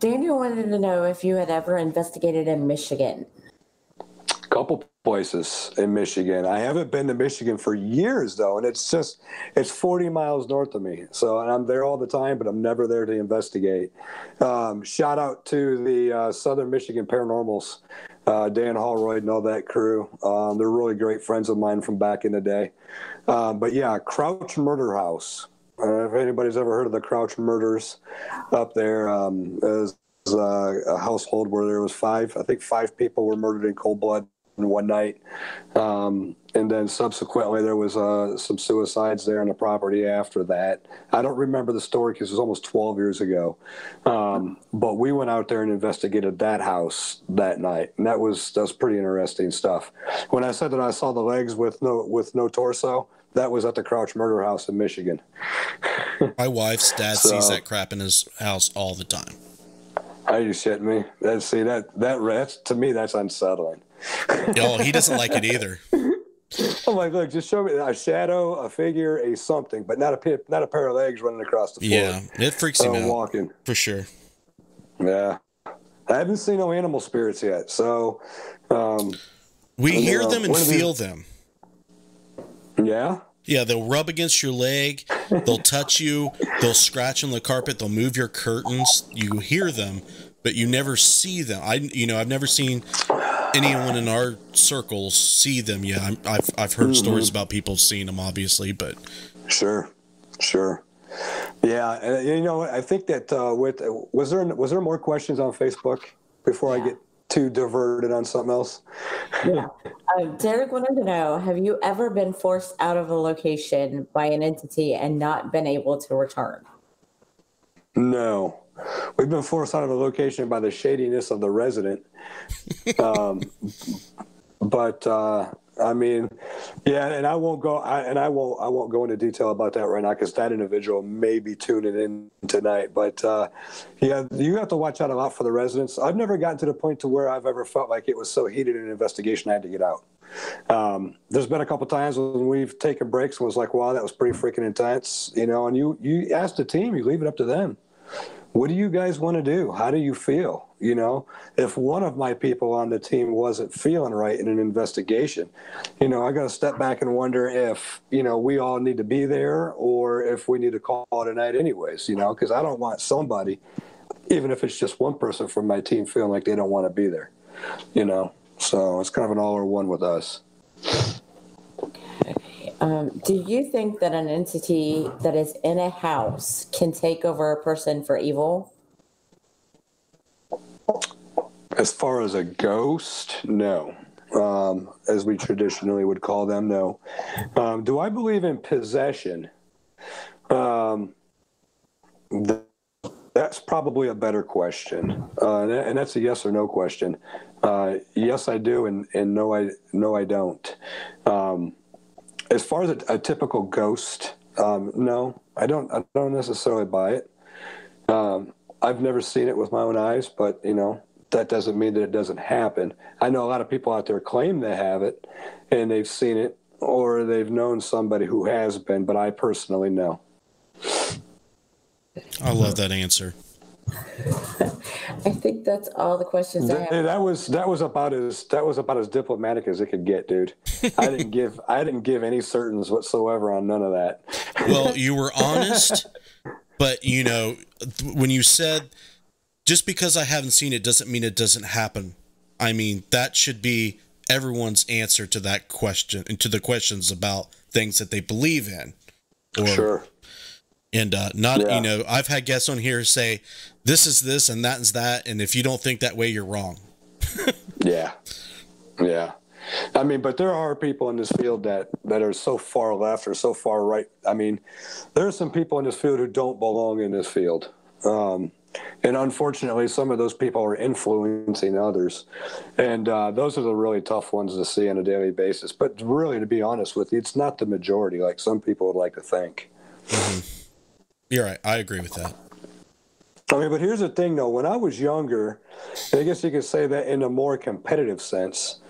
Daniel wanted to know if you had ever investigated in Michigan. Couple places in Michigan. I haven't been to Michigan for years though, and it's 40 miles north of me. So, and I'm there all the time, but I'm never there to investigate. Shout out to the Southern Michigan Paranormals, Dan Hallroyd and all that crew. They're really great friends of mine from back in the day. But yeah, Crouch Murder House. If anybody's ever heard of the Crouch Murders up there, is a household where there was five people were murdered in cold blood in one night. And then subsequently there was some suicides there on the property after that. I don't remember the story because it was almost 12 years ago. But we went out there and investigated that house that night. And that was pretty interesting stuff. When I said that I saw the legs with no torso, that was at the Crouch Murder House in Michigan. My wife's dad sees that crap in his house all the time. Are you shitting me? That's to me, that's unsettling. Oh, he doesn't like it either. I'm like, look, just show me a shadow, a figure, a something, but not a pair of legs running across the floor. Yeah, it freaks him out. Walking. For sure. Yeah. I haven't seen no animal spirits yet, so... we hear them and feel them. Yeah? Yeah, they'll rub against your leg, they'll touch you, they'll scratch on the carpet, they'll move your curtains. You hear them, but you never see them. I've never seen anyone in our circles see them. Yeah, I've heard stories about people seeing them, obviously, but sure. Yeah, I think that was there more questions on Facebook before I get too diverted on something else? Yeah. Derek wanted to know, have you ever been forced out of a location by an entity and not been able to return? No. We've been forced out of a location by the shadiness of the resident. But I mean, yeah, and I won't go into detail about that right now because that individual may be tuning in tonight. But yeah, you have to watch out a lot for the residents. I've never gotten to the point to where I've ever felt like it was so heated in an investigation I had to get out. There's been a couple times when we've taken breaks and was like, wow, that was pretty freaking intense, you know, and you ask the team, you leave it up to them. What do you guys want to do? How do you feel? You know, if one of my people on the team wasn't feeling right in an investigation, you know, I got to step back and wonder if, you know, we all need to be there or if we need to call it a night anyways, you know, because I don't want somebody, even if it's just one person from my team, feeling like they don't want to be there, you know. So it's kind of an all or one with us. Do you think that an entity that is in a house can take over a person for evil? As far as a ghost, no. As we traditionally would call them, no. Do I believe in possession? That's probably a better question, and that's a yes or no question. Yes, I do, and no, I don't. As far as a typical ghost, no, I don't necessarily buy it. I've never seen it with my own eyes, but you know, that doesn't mean that it doesn't happen. I know a lot of people out there claim they have it and they've seen it or they've known somebody who has been, but I personally know. I love that answer. I think that's all the questions I have. That was about as diplomatic as it could get, dude. I didn't give any certains whatsoever on none of that. Well, you were honest, but you know, when you said just because I haven't seen it doesn't mean it doesn't happen. I mean, that should be everyone's answer to that question and to the questions about things that they believe in. Or, sure. And you know, I've had guests on here say, this is this and that is that, and if you don't think that way, you're wrong. Yeah. I mean, but there are people in this field that are so far left or so far right. I mean, there are some people in this field who don't belong in this field. And unfortunately, some of those people are influencing others. And those are the really tough ones to see on a daily basis. But really, to be honest with you, it's not the majority like some people would like to think. Mm-hmm. You're right. I agree with that. I mean, but here's the thing, though. When I was younger, and I guess you could say that in a more competitive sense,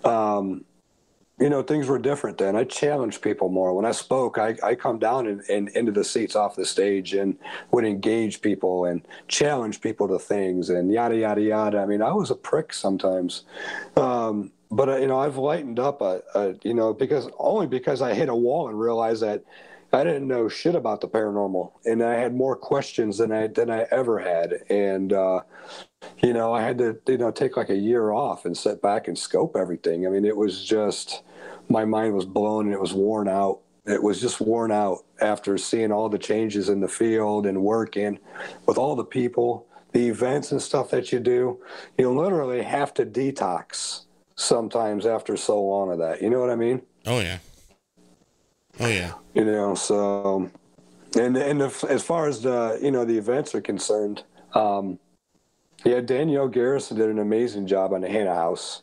you know, things were different then. I challenged people more. When I spoke, I come down and into the seats off the stage and would engage people and challenge people to things and yada, yada, yada. I mean, I was a prick sometimes. But, you know, I've lightened up, you know, because I hit a wall and realized that I didn't know shit about the paranormal, and I had more questions than I ever had. And, you know, I had to, you know, take like a year off and sit back and scope everything. I mean, it was just, my mind was blown and it was worn out. It was just worn out after seeing all the changes in the field and working with all the people, the events and stuff that you do. You literally have to detox sometimes after so long of that. You know what I mean? Oh, yeah. Oh, yeah. You know, so, and as far as the, you know, the events are concerned, yeah, Danielle Garrison did an amazing job on the Hannah House.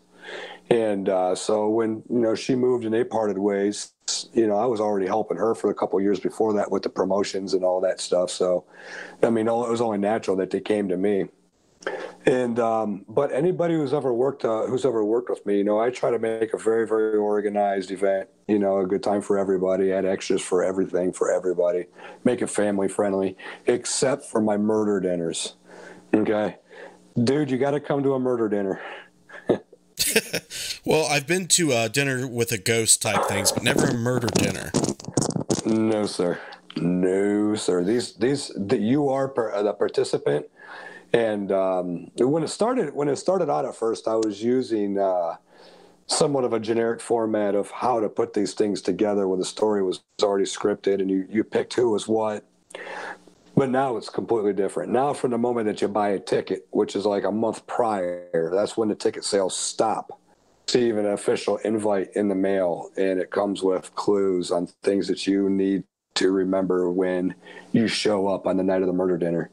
And so when, you know, she moved and they parted ways, you know, I was already helping her for a couple of years before that with the promotions and all that stuff. So, I mean, it was only natural that they came to me. And but anybody who's ever worked with me, you know, I try to make a very, very organized event, you know, a good time for everybody, add extras for everything for everybody, make it family friendly, except for my murder dinners. Okay, dude, you got to come to a murder dinner. Well, I've been to dinner with a ghost type things, but never a murder dinner. No, sir. No, sir. You are the participant. And when it started out at first, I was using somewhat of a generic format of how to put these things together when the story was already scripted and you picked who was what. But now it's completely different. Now from the moment that you buy a ticket, which is like a month prior, that's when the ticket sales stop. Receive an official invite in the mail, and it comes with clues on things that you need to remember when you show up on the night of the murder dinner.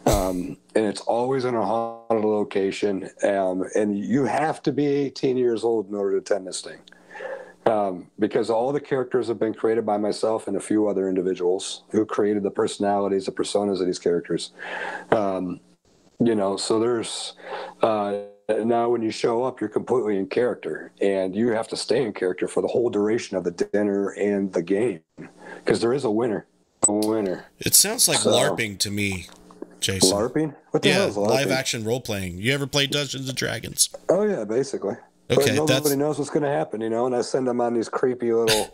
And it's always in a haunted location. And you have to be 18 years old in order to attend this thing. because all the characters have been created by myself and a few other individuals who created the personalities, the personas of these characters. So there's now when you show up, you're completely in character, and you have to stay in character for the whole duration of the dinner and the game, because there is a winner. It sounds like LARPing to me, Jason. LARPing? What the hell is LARPing? Live action role playing. You ever play Dungeons and Dragons? Oh yeah, basically. Okay, but nobody knows what's going to happen, and I send them on these creepy little,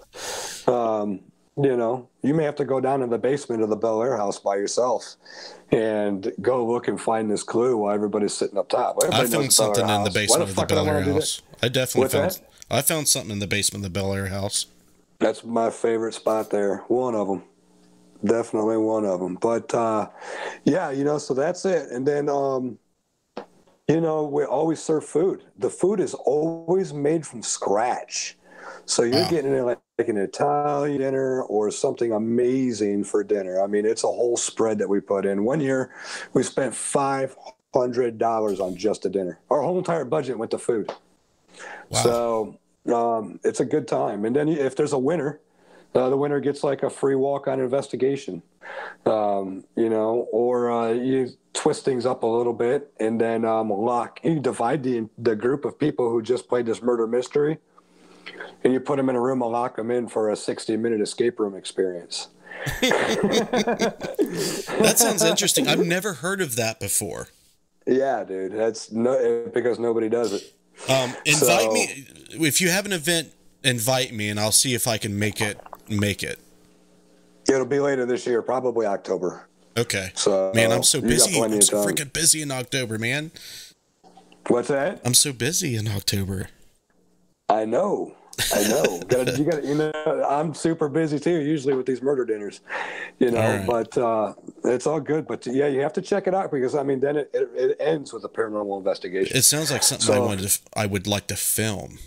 you may have to go down in the basement of the Bel Air house by yourself and go look and find this clue while everybody's sitting up top. I found something in the basement of the Bel Air house. I found something in the basement of the Bel Air house. That's my favorite spot there. One of them. Definitely one of them. But, so that's it. And then, we always serve food. The food is always made from scratch. So you're getting like an Italian dinner or something amazing for dinner. I mean, it's a whole spread that we put in. One year, we spent $500 on just a dinner. Our whole entire budget went to food. Wow. So it's a good time. And then if there's a winner, the winner gets like a free walk on investigation, or you twist things up a little bit, and then you divide the group of people who just played this murder mystery, and you put them in a room and lock them in for a 60-minute escape room experience. That sounds interesting. I've never heard of that before. Yeah, dude, that's because nobody does it. Invite me if you have an event. Invite me, and I'll see if I can make it. It'll be later this year, probably October. Okay. So, man, I'm so busy. I'm so freaking busy in October, man. What's that? I'm so busy in October. I know. I'm super busy too, usually with these murder dinners, right. But it's all good. But yeah, you have to check it out, because then it ends with a paranormal investigation. It sounds like something I would like to film.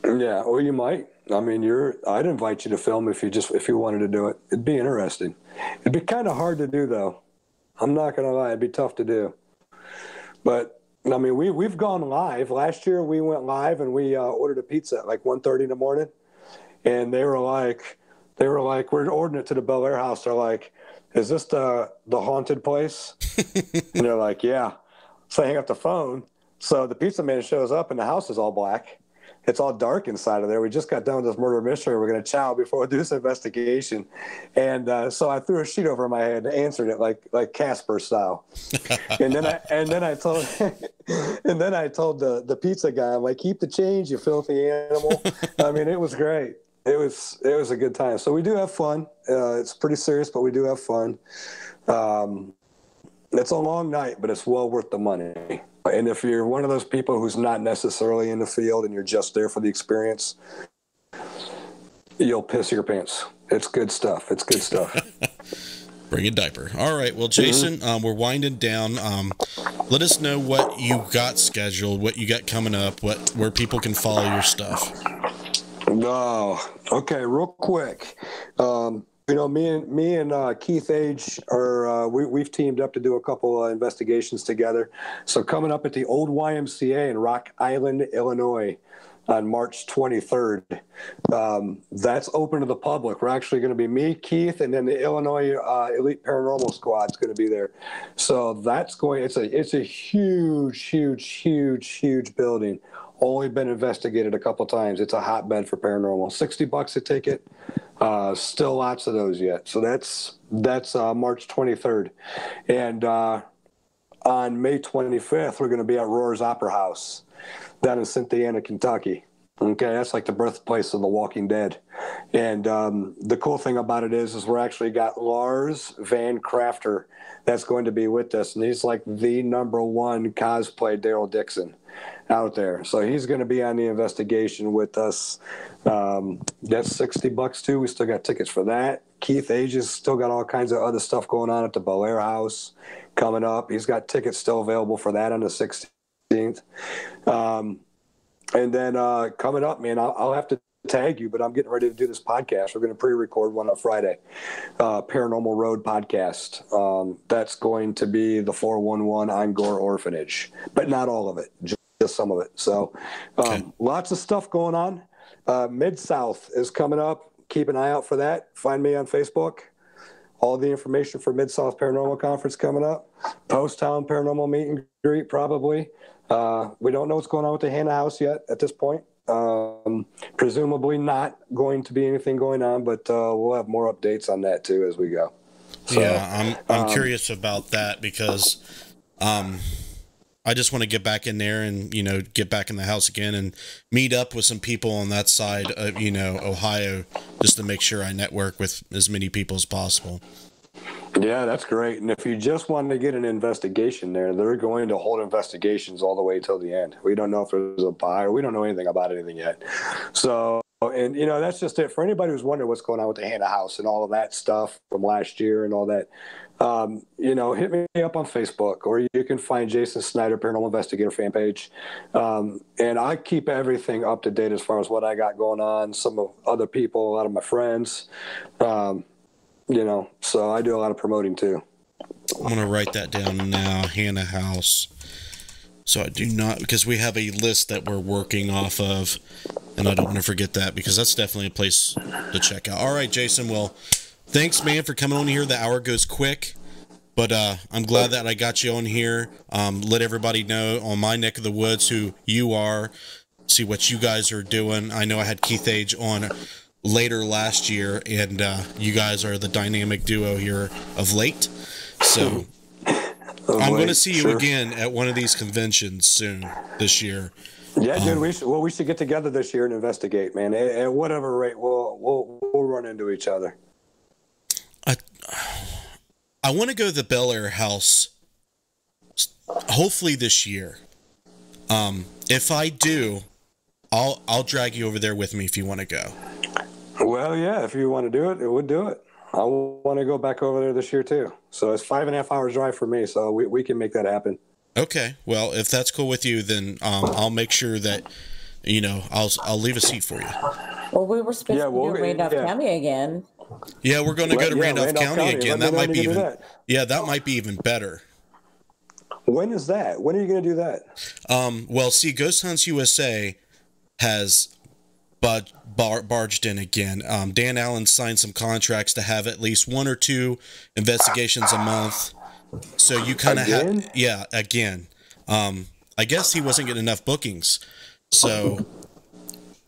Yeah, or you might. I'd invite you to film if you wanted to do it. It'd be interesting. It'd be kind of hard to do, though. I'm not gonna lie, it'd be tough to do. But we've gone live. Last year we went live and we ordered a pizza at like 1:30 in the morning, and they were like, we're ordering it to the Bel Air house. They're like, is this the haunted place? And they're like, yeah. So I hang up the phone. So the pizza man shows up and the house is all black. It's all dark inside of there. We just got done with this murder mystery. We're going to chow before we do this investigation. And so I threw a sheet over my head and answered it like Casper style. and then I told the pizza guy, I'm like, keep the change, you filthy animal. It was great. It was a good time. So we do have fun. It's pretty serious, but we do have fun. It's a long night, but it's well worth the money. And if you're one of those people who's not necessarily in the field and you're just there for the experience, you'll piss your pants. It's good stuff. Bring a diaper. All right. Well, Jason, we're winding down. Let us know what you got scheduled, what you got coming up, where people can follow your stuff. Okay, real quick. Me and Keith Age we've teamed up to do a couple investigations together. So coming up at the old YMCA in Rock Island, Illinois, on March 23rd, that's open to the public. We're actually going to be me, Keith, and then the Illinois Elite Paranormal Squad's going to be there. So it's a huge building. Only been investigated a couple times. It's a hotbed for paranormal. $60 a ticket. Still lots of those yet. So that's March 23rd. And on May 25th, we're going to be at Roar's Opera House down in Cynthiana, Kentucky. Okay, that's like the birthplace of The Walking Dead. And the cool thing about it is we're actually got Lars Van Crafter that's going to be with us. And he's like the #1 cosplay Daryl Dixon out there. So he's going to be on the investigation with us. That's $60 too. We still got tickets for that. Keith Age has still got all kinds of other stuff going on at the Bel Air house coming up. He's got tickets still available for that on the 16th. And then coming up, man, I'll have to tag you, but I'm getting ready to do this podcast. We're going to pre-record one on Friday, Paranormal Road podcast. That's going to be the 411 on Gore Orphanage, but not all of it, just some of it. So lots of stuff going on. Mid-South is coming up. Keep an eye out for that. Find me on Facebook. All the information for Mid-South Paranormal Conference coming up. Post-Town Paranormal Meet and Greet, probably. We don't know what's going on with the Hannah House yet at this point. Presumably not going to be anything going on, but we'll have more updates on that too as we go. So, yeah, I'm curious about that because I just want to get back in there and, you know, get back in the house again and meet up with some people on that side of, you know, Ohio, just to make sure I network with as many people as possible. Yeah, that's great. And if you just want to get an investigation there, they're going to hold investigations all the way till the end. We don't know if there's a buyer. We don't know anything about anything yet. So, and, you know, that's just it. For anybody who's wondering what's going on with the Hannah House and all of that stuff from last year and all that, you know, hit me up on Facebook, or you can find Jason Snyder Paranormal Investigator fan page. And I keep everything up to date as far as what I got going on, some of other people, a lot of my friends, you know, so I do a lot of promoting too. I'm going to write that down now, Hannah House. So I do not, because we have a list that we're working off of, and I don't want to forget that because that's definitely a place to check out. All right, Jason, well, thanks, man, for coming on here. The hour goes quick, but I'm glad that I got you on here. Let everybody know on my neck of the woods who you are, see what you guys are doing. I know I had Keith Age on later last year, and you guys are the dynamic duo here of late. So I'm going to see you again at one of these conventions soon this year. Yeah, dude. We should get together this year and investigate, man. At whatever rate, we'll run into each other. I want to go to the Bel Air House, hopefully this year. If I do, I'll drag you over there with me if you want to go. Well, yeah, if you want to do it, it would do it. I want to go back over there this year too. So it's 5.5 hours drive for me, so we can make that happen. Okay. Well, if that's cool with you, then I'll make sure that, you know, I'll leave a seat for you. Well, we were supposed to go to Randolph County again. Yeah, we're going to go to Randolph County again. That might be even. That might be even better. When is that? When are you going to do that? Well, see, Ghost Hunts USA has barged in again. Dan Allen signed some contracts to have at least 1 or 2 investigations a month. So you kind of have, yeah, again. I guess he wasn't getting enough bookings, so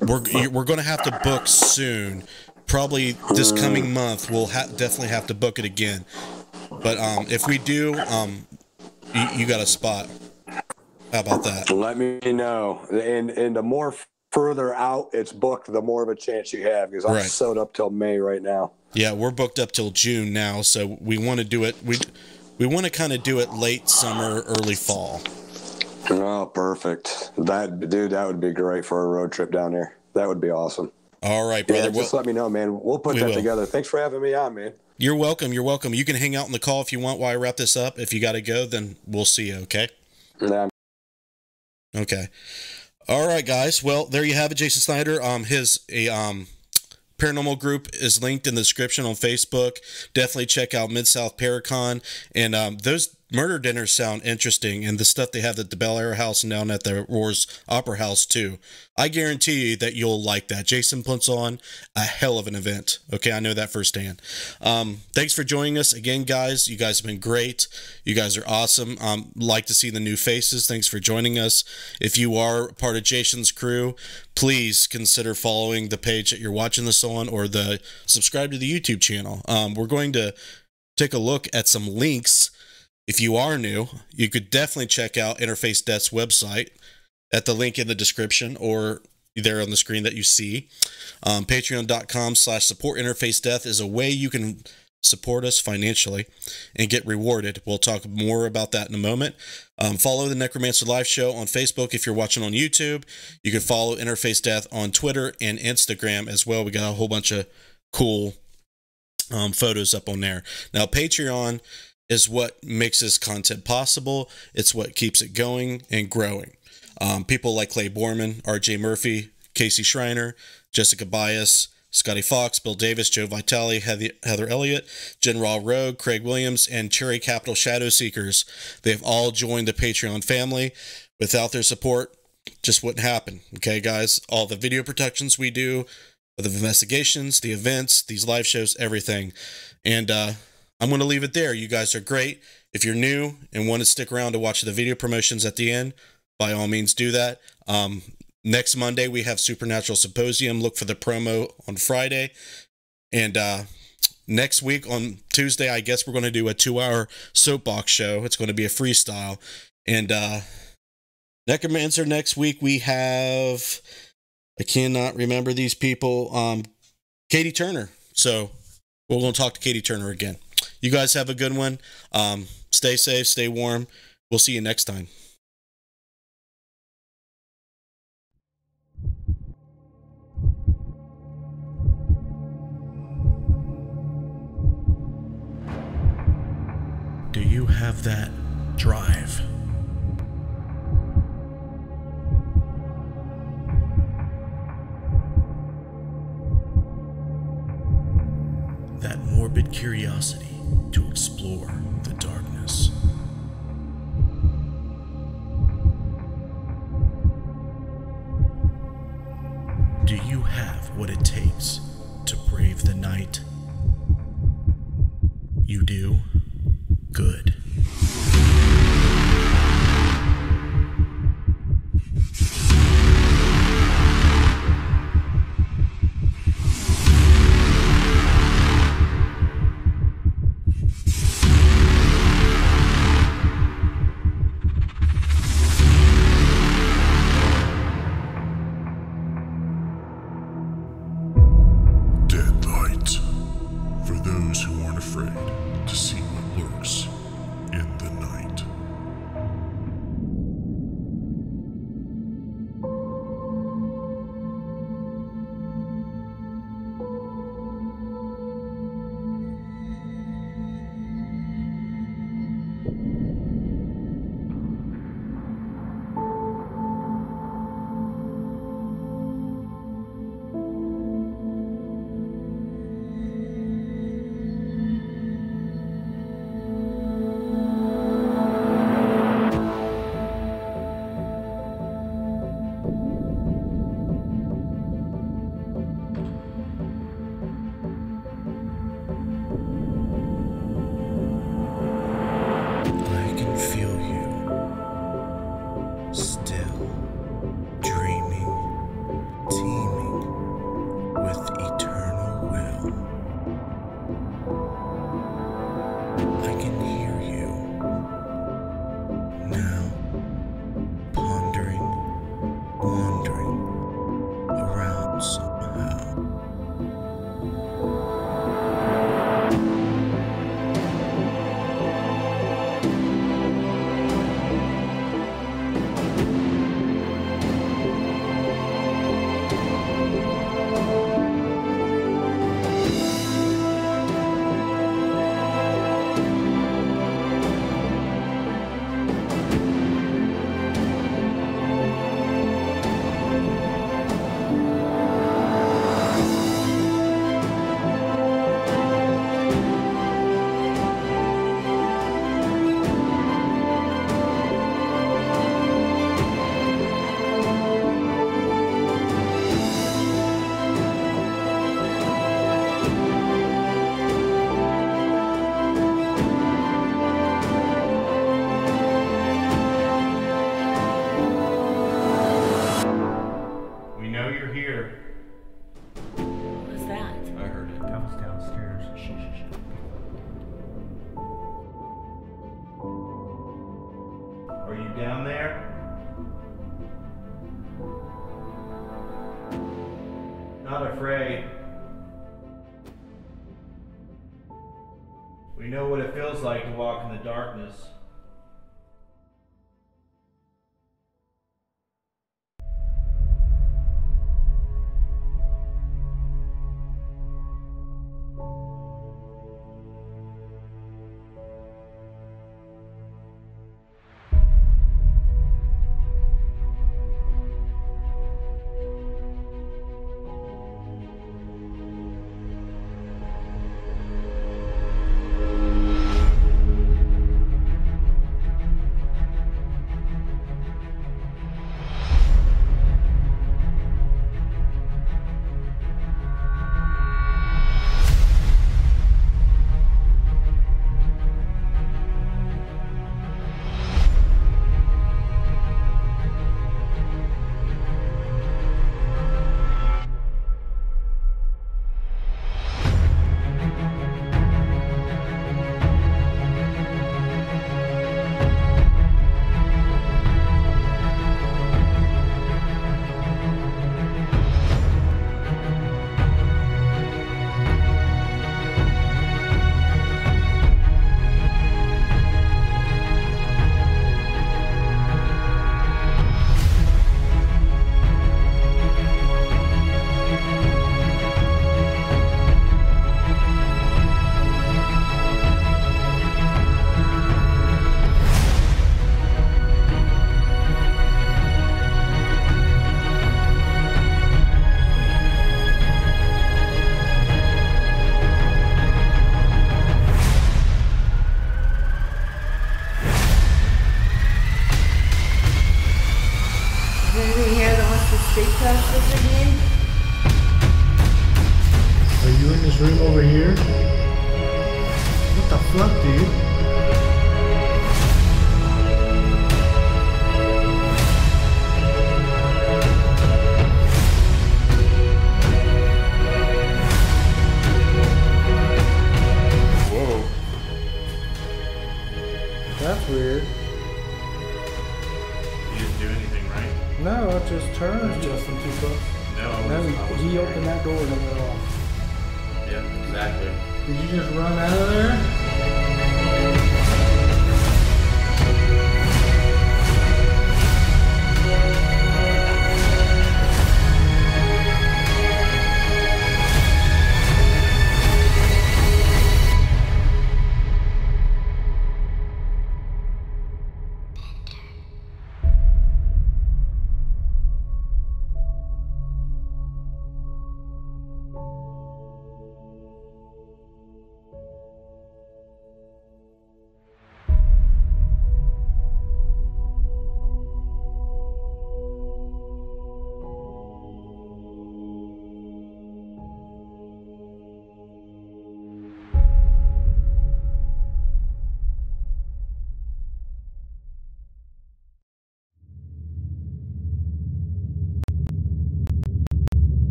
we're going to have to book soon. Probably this coming month, we'll definitely have to book it again. But if we do, you got a spot. How about that? Let me know. And the more further out it's booked, the more of a chance you have, because I'm sewed up till May right now. Yeah, we're booked up till June now, so we want to do it. We want to kind of do it late summer, early fall. Oh, perfect. That would be great for a road trip down there. That would be awesome. All right, brother. Yeah, just let me know, man. We'll put that together. Thanks for having me on, man. You're welcome. You're welcome. You can hang out on the call if you want while I wrap this up. If you got to go, then we'll see you, okay? Yeah. Okay. All right, guys. Well, there you have it, Jason Snyder. His paranormal group is linked in the description on Facebook. Definitely check out Mid-South Paracon. And those murder dinners sound interesting, and the stuff they have at the Bel Air House and down at the Roars Opera House too. I guarantee you that you'll like that. Jason puts on a hell of an event. Okay, I know that firsthand. Thanks for joining us again, guys. You guys have been great. You guys are awesome. Like to see the new faces. Thanks for joining us. If you are part of Jason's crew, please consider following the page that you're watching this on, or subscribe to the YouTube channel. We're going to take a look at some links. If you are new, you could definitely check out Interface Death's website at the link in the description or there on the screen that you see. Patreon.com/support Interface Death is a way you can support us financially and get rewarded. We'll talk more about that in a moment. Follow the Necromancer Live Show on Facebook if you're watching on YouTube. You can follow Interface Death on Twitter and Instagram as well. We got a whole bunch of cool photos up on there. Now, Patreon is what makes this content possible. It's what keeps it going and growing. People like Clay Borman, RJ Murphy, Casey Schreiner, Jessica Bias, Scotty Fox, Bill Davis, Joe Vitale, Heather Elliott, General Rogue, Craig Williams, and Cherry Capital Shadow Seekers. They've all joined the Patreon family. Without their support, just wouldn't happen. Okay, guys, all the video protections we do, the investigations, the events, these live shows, everything. And I'm going to leave it there. You guys are great. If you're new and want to stick around to watch the video promotions at the end, by all means do that. Next Monday, we have Supernatural Symposium. Look for the promo on Friday. And next week on Tuesday, I guess we're going to do a 2-hour soapbox show. It's going to be a freestyle. And Necromancer next week, we have, I cannot remember these people, Katie Turner. So we're going to talk to Katie Turner again. You guys have a good one. Stay safe, stay warm. We'll see you next time. Do you have that drive? That morbid curiosity to explore the darkness? Do you have what it takes to brave the night? You do? Good. Dead light. For those who aren't afraid to see what lurks in the night. I can feel you still dreaming, teeming with eternal will. I can hear you now, pondering, wandering around somehow. We know you're here. What was that? I heard it. That was downstairs. Are you down there? Not afraid. We know what it feels like to walk in the darkness. Press this again. Are you in this room over here? What the fuck, dude? Whoa. That's weird. You didn't do anything, right? No, I just turned. Was Justin too close? No, No, he opened that door and it went off. Yeah, exactly. Did you just run out of there?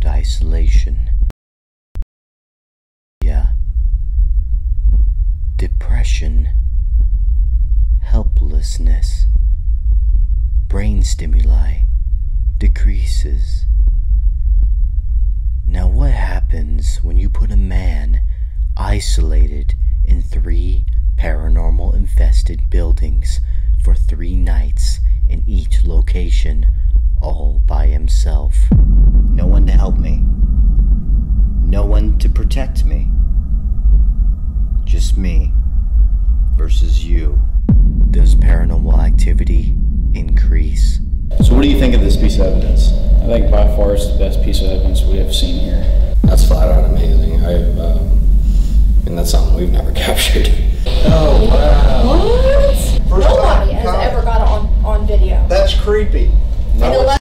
Isolation, depression, helplessness, brain stimuli decreases. Now what happens when you put a man isolated in 3 paranormal infested buildings for 3 nights in each location, all by himself? No one to help me. No one to protect me. Just me versus you. Does paranormal activity increase? So what do you think of this piece of evidence? I think by far it's the best piece of evidence we have seen here. That's flat out amazing. And that's something we've never captured. Oh, wow. What? Nobody has ever got it on video. That's creepy. And